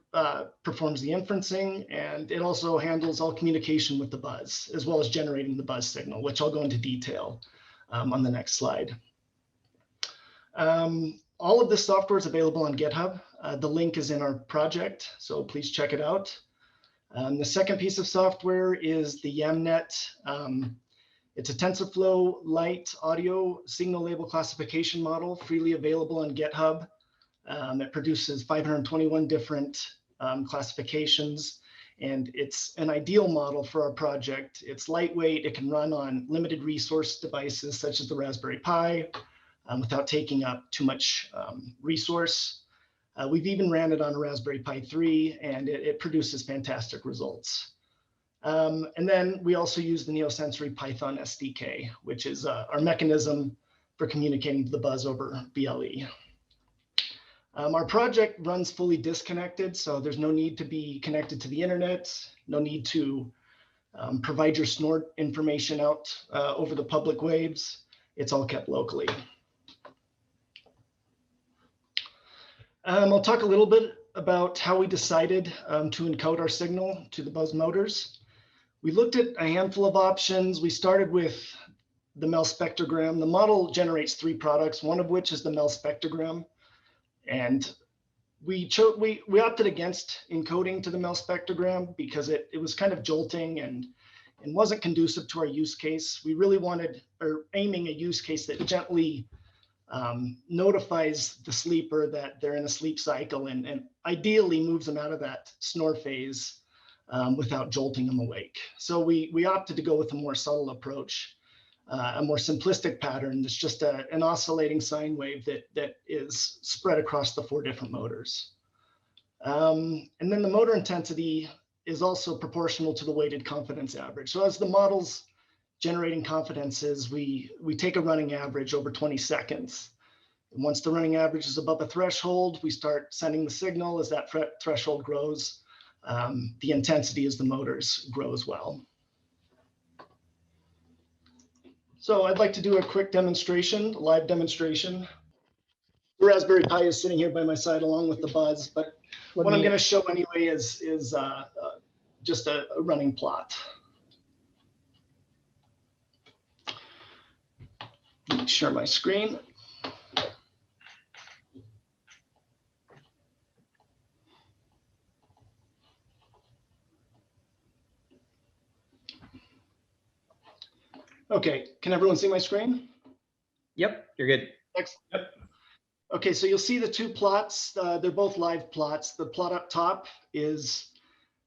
performs the inferencing, and it also handles all communication with the buzz, as well as generating the buzz signal, which I'll go into detail on the next slide. All of this software is available on GitHub. The link is in our project, so please check it out. The second piece of software is the YAMNet. It's a TensorFlow Lite audio signal label classification model, freely available on GitHub. It produces 521 different classifications, and it's an ideal model for our project. It's lightweight, it can run on limited resource devices such as the Raspberry Pi without taking up too much resource. We've even ran it on a Raspberry Pi 3, and it produces fantastic results. And then we also use the Neosensory Python SDK, which is our mechanism for communicating to the buzz over BLE. Our project runs fully disconnected, so there's no need to be connected to the internet, no need to provide your snort information out over the public waves. It's all kept locally. I'll talk a little bit about how we decided to encode our signal to the buzz motors. We looked at a handful of options. We started with the MEL spectrogram. The model generates three products, one of which is the MEL spectrogram. And we opted against encoding to the MEL spectrogram because it was kind of jolting and wasn't conducive to our use case. We really wanted, or aiming a use case that gently notifies the sleeper that they're in a sleep cycle and ideally moves them out of that snore phase without jolting them awake. So we opted to go with a more subtle approach, a more simplistic pattern that's just an oscillating sine wave that is spread across the four different motors. And then the motor intensity is also proportional to the weighted confidence average. So as the model's generating confidences, we take a running average over 20 seconds. And once the running average is above a threshold, we start sending the signal. As that threshold grows, the intensity as the motors grow as well. So I'd like to do a quick demonstration, a live demonstration. The Raspberry Pi is sitting here by my side along with the Buzz, but what I'm going to show anyway is just a running plot. Let me share my screen. Okay, can everyone see my screen? Yep, you're good. Excellent. Yep. Okay, so you'll see the two plots. They're both live plots. The plot up top is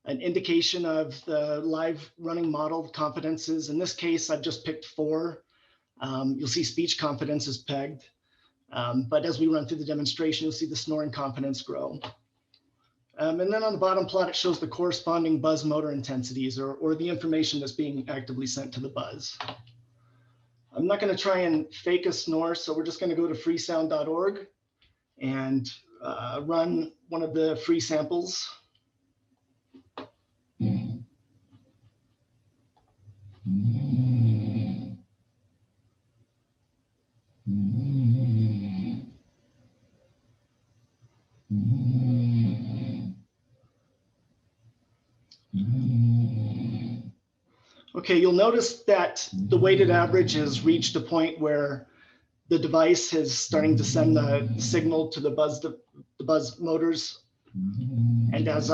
an indication of the live running model confidences. In this case, I've just picked 4. You'll see speech confidence is pegged. But as we run through the demonstration, you'll see the snoring confidence grow. And then on the bottom plot, it shows the corresponding buzz motor intensities or the information that's being actively sent to the buzz. I'm not going to try and fake a snore, so we're just going to go to freesound.org and run one of the free samples. Okay, you'll notice that the weighted average has reached a point where the device is starting to send the signal to the buzz motors, and as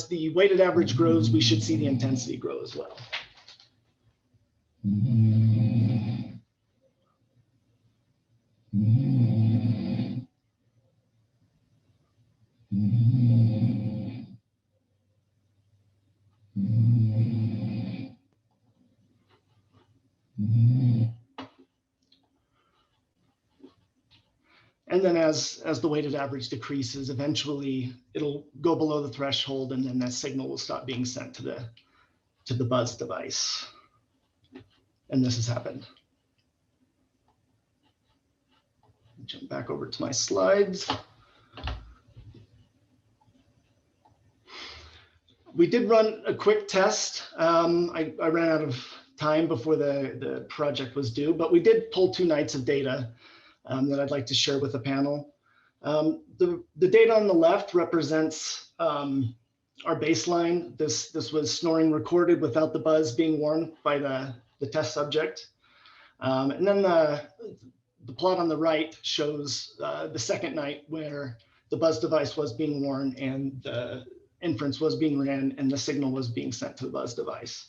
the weighted average grows, we should see the intensity grow as well. And then as the weighted average decreases, eventually it'll go below the threshold, and then that signal will stop being sent to the buzz device. And this has happened. Jump back over to my slides. We did run a quick test. I ran out of time before the project was due, but we did pull 2 nights of data that I'd like to share with the panel. The data on the left represents our baseline. This was snoring recorded without the buzz being worn by the test subject. And then the plot on the right shows the second night where the buzz device was being worn and the inference was being ran and the signal was being sent to the buzz device.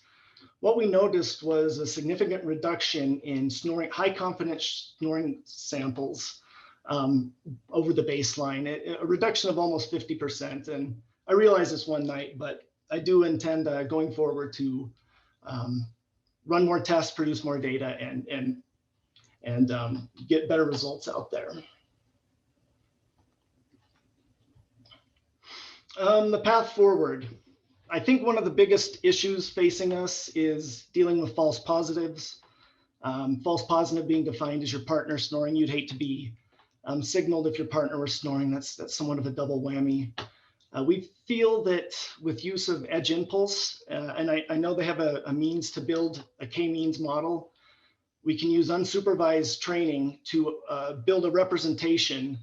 What we noticed was a significant reduction in snoring, high confidence snoring samples over the baseline, a reduction of almost 50%. And I realize it's one night, but I do intend going forward to run more tests, produce more data, and get better results out there. The path forward. I think one of the biggest issues facing us is dealing with false positives. False positive being defined as your partner snoring. You'd hate to be signaled if your partner was snoring. That's somewhat of a double whammy. We feel that with use of edge impulse, and I know they have a means to build a k-means model, we can use unsupervised training to build a representation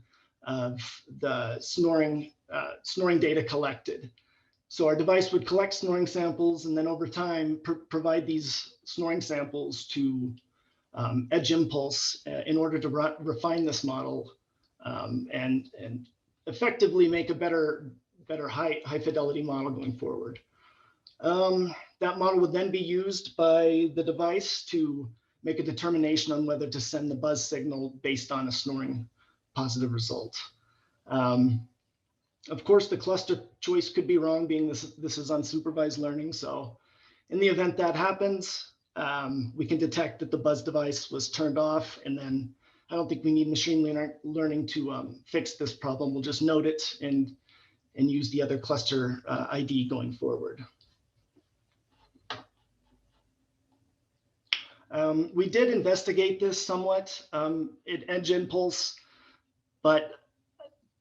of the snoring data collected. So our device would collect snoring samples and then over time provide these snoring samples to edge impulse in order to refine this model and effectively make a better high fidelity model going forward. That model would then be used by the device to make a determination on whether to send the buzz signal based on a snoring positive result. Of course, the cluster choice could be wrong, being this is unsupervised learning. So in the event that happens, we can detect that the buzz device was turned off, and then I don't think we need machine learning to fix this problem. We'll just note it and use the other cluster ID going forward. We did investigate this somewhat at Edge Impulse, but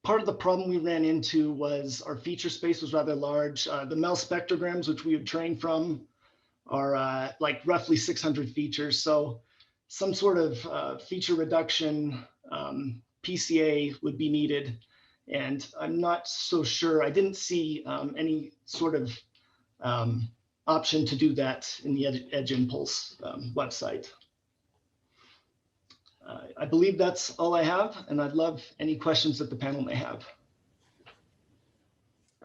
part of the problem we ran into was our feature space was rather large. The MEL spectrograms, which we would train from, are like roughly 600 features. So some sort of feature reduction PCA would be needed. And I'm not so sure, I didn't see any sort of option to do that in the Edge Impulse website. I believe that's all I have, and I'd love any questions that the panel may have.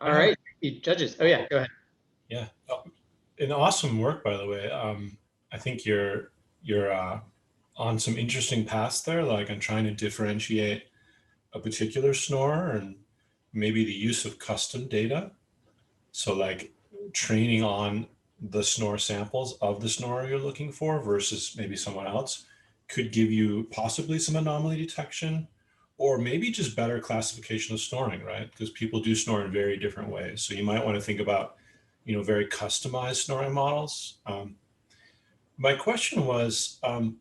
All right, judges. Oh yeah, go ahead. Yeah, an awesome work, by the way. I think you're on some interesting paths there, like on trying to differentiate a particular snorer and maybe the use of custom data. So like training on the snore samples of the snorer you're looking for versus maybe someone else could give you possibly some anomaly detection, or maybe just better classification of snoring, right? Because people do snore in very different ways. So you might want to think about, very customized snoring models. My question was,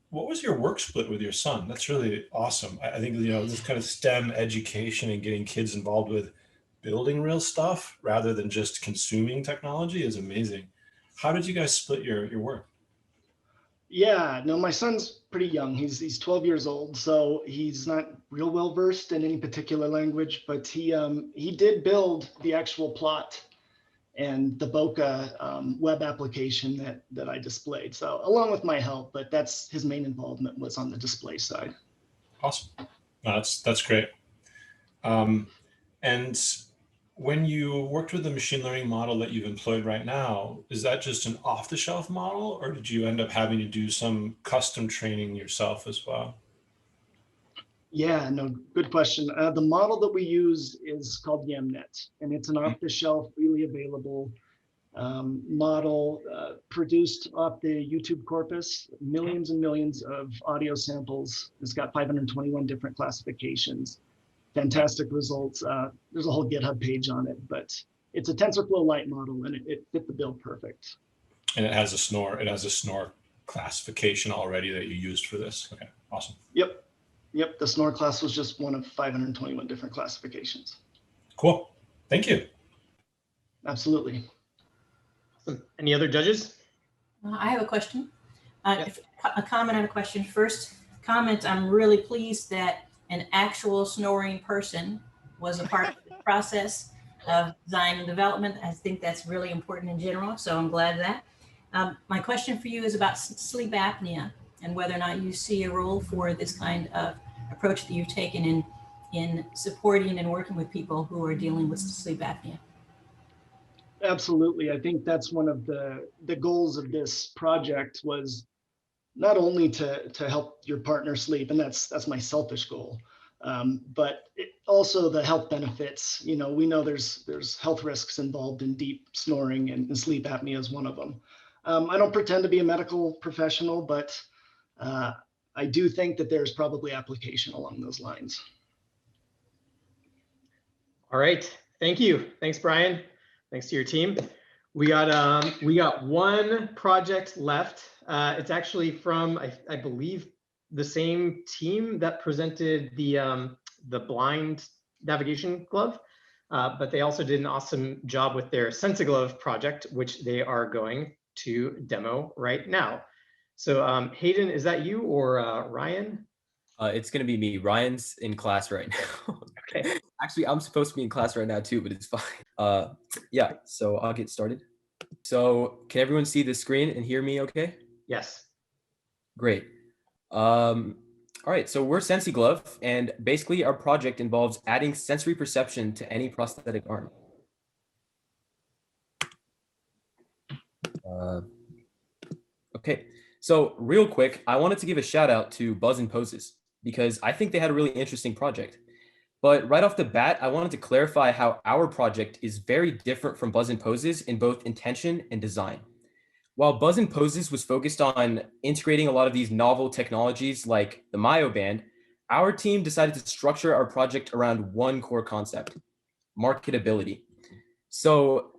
what was your work split with your son? That's really awesome. I think, this kind of STEM education and getting kids involved with building real stuff rather than just consuming technology is amazing. How did you guys split your work? Yeah, no, my son's pretty young. He's 12 years old, so he's not real well versed in any particular language, but he did build the actual plot and the Boca web application that I displayed. So along with my help, but that's his main involvement was on the display side. Awesome. No, that's great. And when you worked with the machine learning model that you've employed right now, is that just an off-the-shelf model, or did you end up having to do some custom training yourself as well? Yeah, no, good question. The model that we use is called YAMNet, and it's an off-the-shelf, freely available model produced off the YouTube corpus, millions and millions of audio samples. It's got 521 different classifications. Fantastic results. There's a whole GitHub page on it, but it's a TensorFlow Lite model, and it fit the bill perfect. And it has a snore classification already that you used for this. Okay, awesome. Yep. The snore class was just one of 521 different classifications. Cool. Thank you. Absolutely. Any other judges? I have a question. A comment and a question. First comment, I'm really pleased that an actual snoring person was a part of the process of design and development. I think that's really important in general, so I'm glad of that. My question for you is about sleep apnea and whether or not you see a role for this kind of approach that you've taken in supporting and working with people who are dealing with sleep apnea. Absolutely. I think that's one of the goals of this project was not only to help your partner sleep, and that's my selfish goal, but also the health benefits. We know there's health risks involved in deep snoring, and sleep apnea is one of them. I don't pretend to be a medical professional, but I do think that there's probably application along those lines. All right. Thank you. Thanks, Brian. Thanks to your team. We got one project left. It's actually from, I believe, the same team that presented the blind navigation glove, but they also did an awesome job with their Sensei Glove project, which they are going to demo right now. So Hayden, is that you or Ryan? It's going to be me. Ryan's in class right now. Okay. Actually, I'm supposed to be in class right now too, but it's fine. Yeah, so I'll get started. So can everyone see the screen and hear me okay? Yes. Great. All right, so we're Sensei Glove, and basically our project involves adding sensory perception to any prosthetic arm. Okay, so real quick, I wanted to give a shout out to Buzz and Poses because I think they had a really interesting project. But right off the bat, I wanted to clarify how our project is very different from Buzz and Poses in both intention and design. While Buzz and Poses was focused on integrating a lot of these novel technologies like the myoband, our team decided to structure our project around one core concept, marketability. So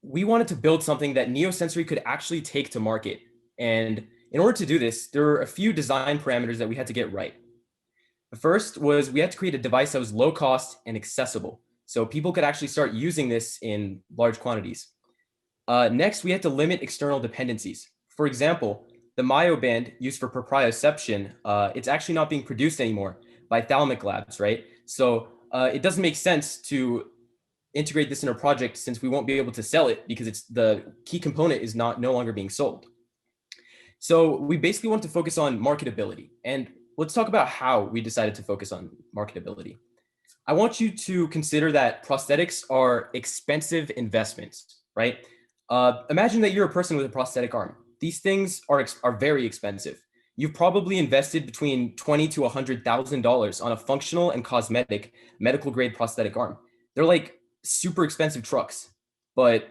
we wanted to build something that Neosensory could actually take to market. And in order to do this, there were a few design parameters that we had to get right. The first was we had to create a device that was low cost and accessible, so people could actually start using this in large quantities. Next, we had to limit external dependencies. For example, the myoband used for proprioception, it's actually not being produced anymore by Thalamic Labs, right? So it doesn't make sense to integrate this in our project since we won't be able to sell it because it's the key component is no longer being sold. So we basically want to focus on marketability, and let's talk about how we decided to focus on marketability. I want you to consider that prosthetics are expensive investments, right? Imagine that you're a person with a prosthetic arm. These things are very expensive. You've probably invested between $20,000 to $100,000 on a functional and cosmetic medical grade prosthetic arm. They're like super expensive trucks, but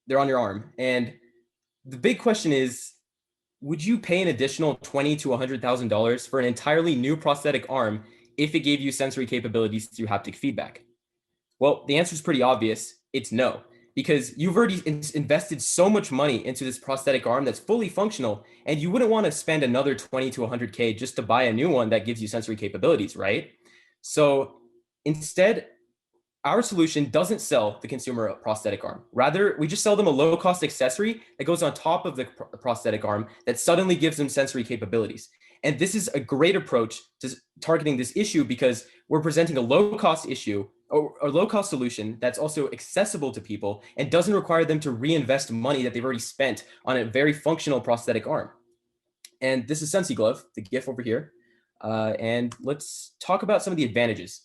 they're on your arm. And the big question is, would you pay an additional $20,000 to $100,000 for an entirely new prosthetic arm if it gave you sensory capabilities through haptic feedback? Well, the answer is pretty obvious. It's no. because you've already invested so much money into this prosthetic arm that's fully functional, and you wouldn't want to spend another 20 to 100K just to buy a new one that gives you sensory capabilities, right? So instead, our solution doesn't sell the consumer a prosthetic arm. Rather, we just sell them a low-cost accessory that goes on top of the prosthetic arm that suddenly gives them sensory capabilities. And this is a great approach to targeting this issue because we're presenting a low-cost issue or a low-cost solution that's also accessible to people and doesn't require them to reinvest money that they've already spent on a very functional prosthetic arm. And this is Sensei Glove, the GIF over here. And let's talk about some of the advantages.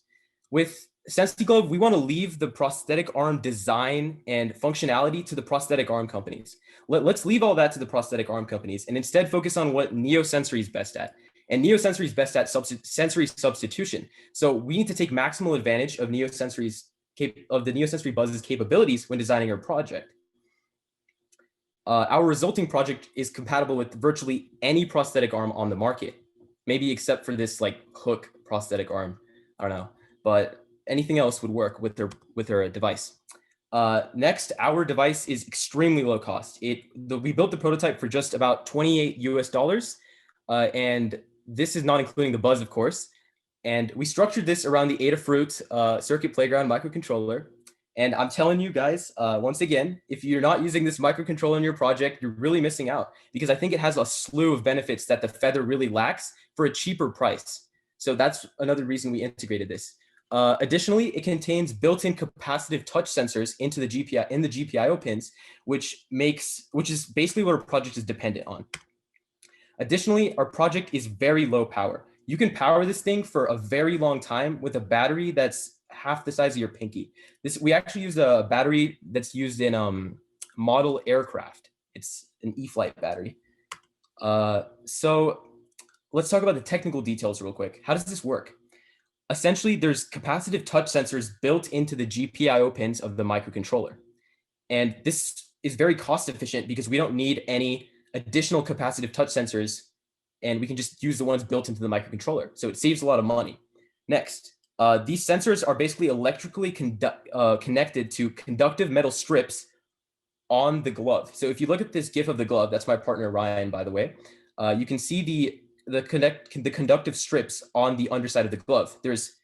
With Sensei Glove, we want to leave the prosthetic arm design and functionality to the prosthetic arm companies. Let's leave all that to the prosthetic arm companies and instead focus on what Neosensory is best at. And Neosensory is best at sensory substitution. So we need to take maximal advantage of the Neosensory Buzz's capabilities when designing our project. Our resulting project is compatible with virtually any prosthetic arm on the market, maybe except for this like hook prosthetic arm. I don't know, but anything else would work with their device. Next, our device is extremely low cost. We built the prototype for just about $28 US, and this is not including the Buzz, of course. And we structured this around the Adafruit Circuit Playground microcontroller. And I'm telling you guys, once again, if you're not using this microcontroller in your project, you're really missing out because I think it has a slew of benefits that the Feather really lacks for a cheaper price. So that's another reason we integrated this. Additionally, it contains built-in capacitive touch sensors in the GPIO pins, which is basically what our project is dependent on. Additionally, our project is very low power. You can power this thing for a very long time with a battery that's half the size of your pinky. We actually use a battery that's used in model aircraft. It's an E-flite battery. So let's talk about the technical details real quick. How does this work? Essentially, there's capacitive touch sensors built into the GPIO pins of the microcontroller. And this is very cost efficient because we don't need any additional capacitive touch sensors, and we can just use the ones built into the microcontroller. So it saves a lot of money. Next, these sensors are basically electrically connected to conductive metal strips on the glove. So if you look at this GIF of the glove, that's my partner Ryan, by the way, you can see the conductive strips on the underside of the glove. There's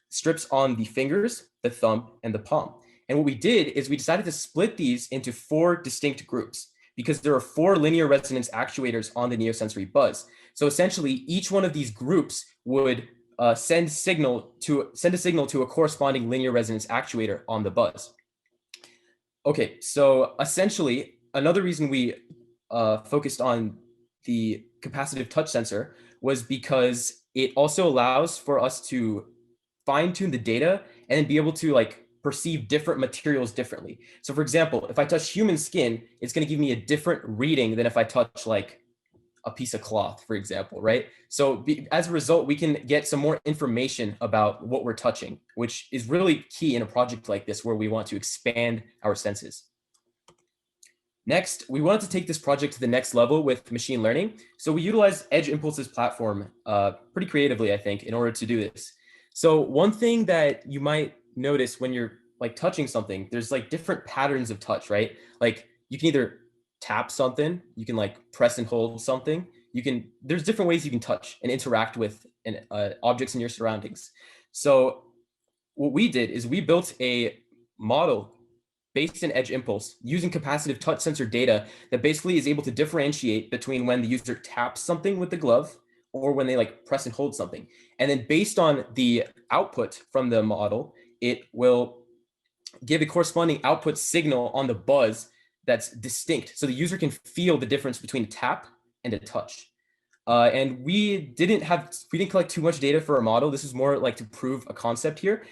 strips on the fingers, the thumb, and the palm. And what we did is we decided to split these into 4 distinct groups because there are 4 linear resonance actuators on the Neosensory Buzz. So essentially, each one of these groups would send a signal to a corresponding linear resonance actuator on the Buzz. Okay, so essentially, another reason we focused on the capacitive touch sensor was because it also allows for us to fine-tune the data and then be able to like perceive different materials differently. So for example, if I touch human skin, it's going to give me a different reading than if I touch like a piece of cloth, for example, right? So as a result, we can get some more information about what we're touching, which is really key in a project like this where we want to expand our senses. Next, we wanted to take this project to the next level with machine learning. So we utilized Edge Impulse's platform pretty creatively, I think, in order to do this. So one thing that you might notice when you're like touching something, there's like different patterns of touch, right? Like you can either tap something, you can like press and hold something. There's different ways you can touch and interact with objects in your surroundings. So what we did is we built a model based in Edge Impulse using capacitive touch sensor data that basically is able to differentiate between when the user taps something with the glove or when they like press and hold something. And then based on the output from the model, it will give a corresponding output signal on the Buzz that's distinct. So the user can feel the difference between a tap and a touch. And we didn't collect too much data for our model. This is more like to prove a concept here.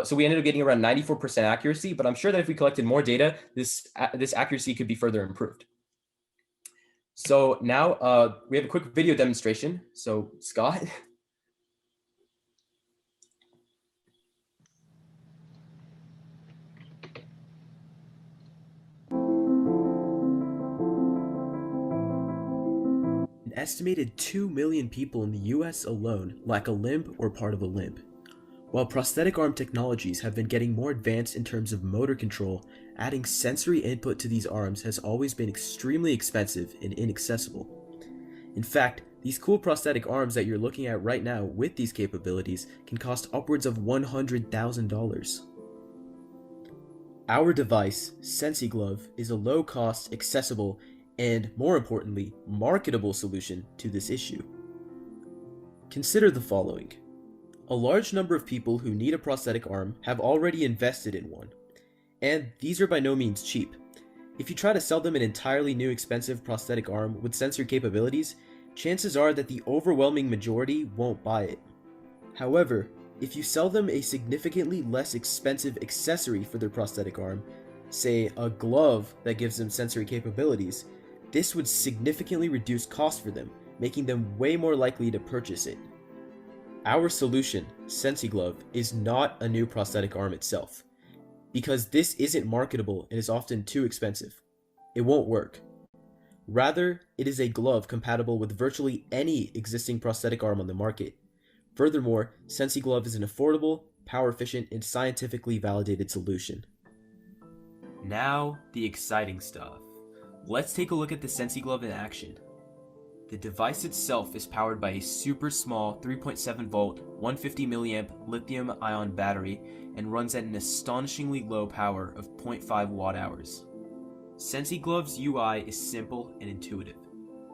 So we ended up getting around 94% accuracy, but I'm sure that if we collected more data, this accuracy could be further improved. So now we have a quick video demonstration. So Scott. An estimated 2 million people in the US alone lack a limb or part of a limb. While prosthetic arm technologies have been getting more advanced in terms of motor control, adding sensory input to these arms has always been extremely expensive and inaccessible. In fact, these cool prosthetic arms that you're looking at right now with these capabilities can cost upwards of $100,000. Our device, Sensei Glove, is a low-cost, accessible, and more importantly, marketable solution to this issue. Consider the following. A large number of people who need a prosthetic arm have already invested in one, and these are by no means cheap. If you try to sell them an entirely new expensive prosthetic arm with sensory capabilities, chances are that the overwhelming majority won't buy it. However, if you sell them a significantly less expensive accessory for their prosthetic arm, say a glove that gives them sensory capabilities, this would significantly reduce costs for them, making them way more likely to purchase it. Our solution, Sensei Glove, is not a new prosthetic arm itself, because this isn't marketable and is often too expensive. It won't work. Rather, it is a glove compatible with virtually any existing prosthetic arm on the market. Furthermore, Sensei Glove is an affordable, power-efficient, and scientifically validated solution. Now, the exciting stuff. Let's take a look at the Sensei Glove in action. The device itself is powered by a super small 3.7 volt, 150 milliamp lithium ion battery and runs at an astonishingly low power of 0.5 watt hours. Sensei Glove's UI is simple and intuitive.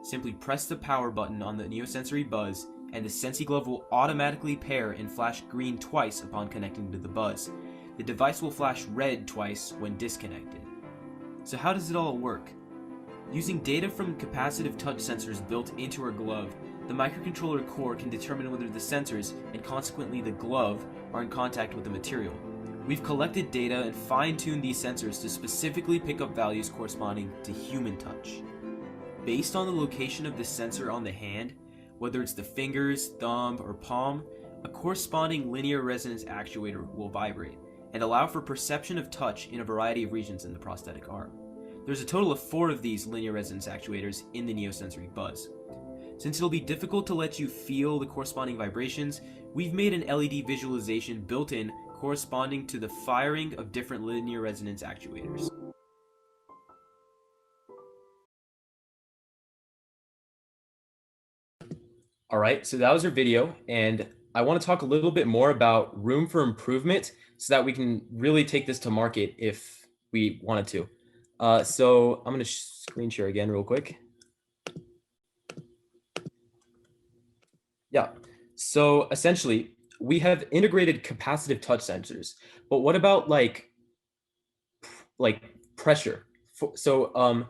Simply press the power button on the Neosensory Buzz and the Sensei Glove will automatically pair and flash green twice upon connecting to the Buzz. The device will flash red twice when disconnected. So how does it all work? Using data from capacitive touch sensors built into our glove, the microcontroller core can determine whether the sensors, and consequently the glove, are in contact with the material. We've collected data and fine-tuned these sensors to specifically pick up values corresponding to human touch. Based on the location of the sensor on the hand, whether it's the fingers, thumb, or palm, a corresponding linear resonance actuator will vibrate and allow for perception of touch in a variety of regions in the prosthetic arm. There's a total of 4 of these linear resonance actuators in the Neosensory Buzz. Since it'll be difficult to let you feel the corresponding vibrations, we've made an LED visualization built in corresponding to the firing of different linear resonance actuators. All right, so that was our video, and I want to talk a little bit more about room for improvement so that we can really take this to market if we wanted to. So I'm going to screen share again real quick. Yeah, so essentially we have integrated capacitive touch sensors, but what about like pressure? So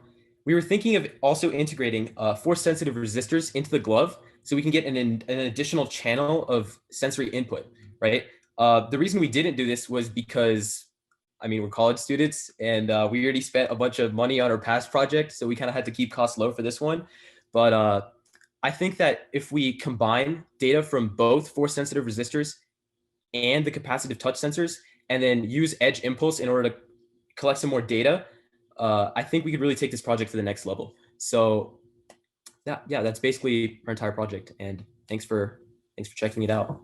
we were thinking of also integrating force sensitive resistors into the glove so we can get an additional channel of sensory input, right? The reason we didn't do this was because, I mean, we're college students and we already spent a bunch of money on our past project, so we kind of had to keep costs low for this one. But I think that if we combine data from both force sensitive resistors and the capacitive touch sensors, and then use edge impulse in order to collect some more data, I think we could really take this project to the next level. So yeah, that's basically our entire project. And thanks for checking it out.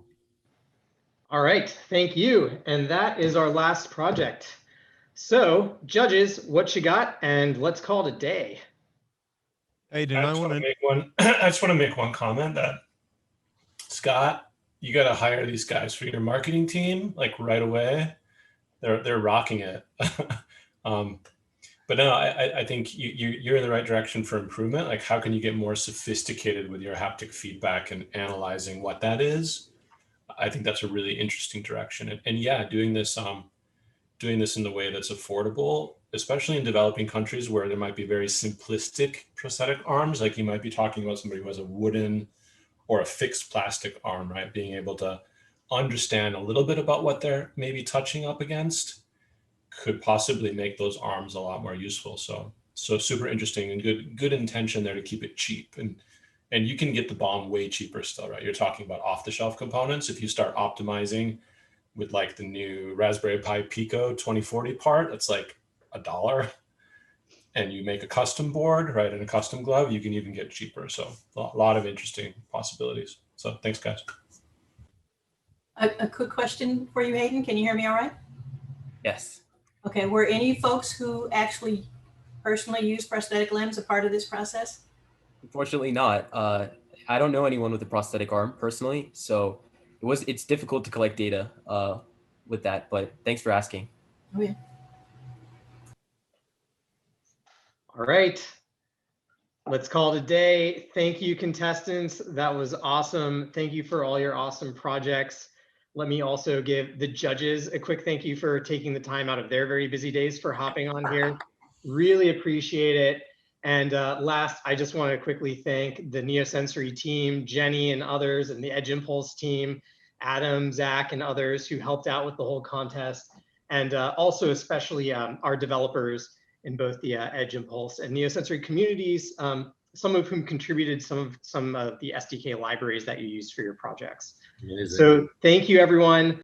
All right, thank you. And that is our last project. So judges, what you got? And let's call it a day. Hey, I just want to make one comment that Scott, you got to hire these guys for your marketing team like right away. They're rocking it. But no, I think you're in the right direction for improvement. Like, how can you get more sophisticated with your haptic feedback and analyzing what that is? I think that's a really interesting direction. And yeah, doing this in the way that's affordable, especially in developing countries where there might be very simplistic prosthetic arms. Like you might be talking about somebody who has a wooden or a fixed plastic arm, right? Being able to understand a little bit about what they're maybe touching up against could possibly make those arms a lot more useful. So super interesting and good intention there to keep it cheap. And you can get the BOM way cheaper still, right? You're talking about off-the-shelf components. If you start optimizing with like the new Raspberry Pi Pico 2040 part, it's like $1. And you make a custom board, right, and a custom glove, you can even get cheaper. So a lot of interesting possibilities. So thanks, guys. A quick question for you, Hayden. Can you hear me all right? Yes. Okay, were any folks who actually personally use prosthetic limbs a part of this process? Unfortunately not. I don't know anyone with a prosthetic arm personally, so it's difficult to collect data with that, but thanks for asking. Oh, yeah. All right. Let's call it a day. Thank you, contestants. That was awesome. Thank you for all your awesome projects. Let me also give the judges a quick thank you for taking the time out of their very busy days for hopping on here. Really appreciate it. And last, I just want to quickly thank the Neosensory team, Jenny and others, and the Edge Impulse team, Adam, Zach, and others who helped out with the whole contest. And also especially our developers in both the Edge Impulse and Neosensory communities, some of whom contributed some of the SDK libraries that you use for your projects. Amazing. So thank you, everyone.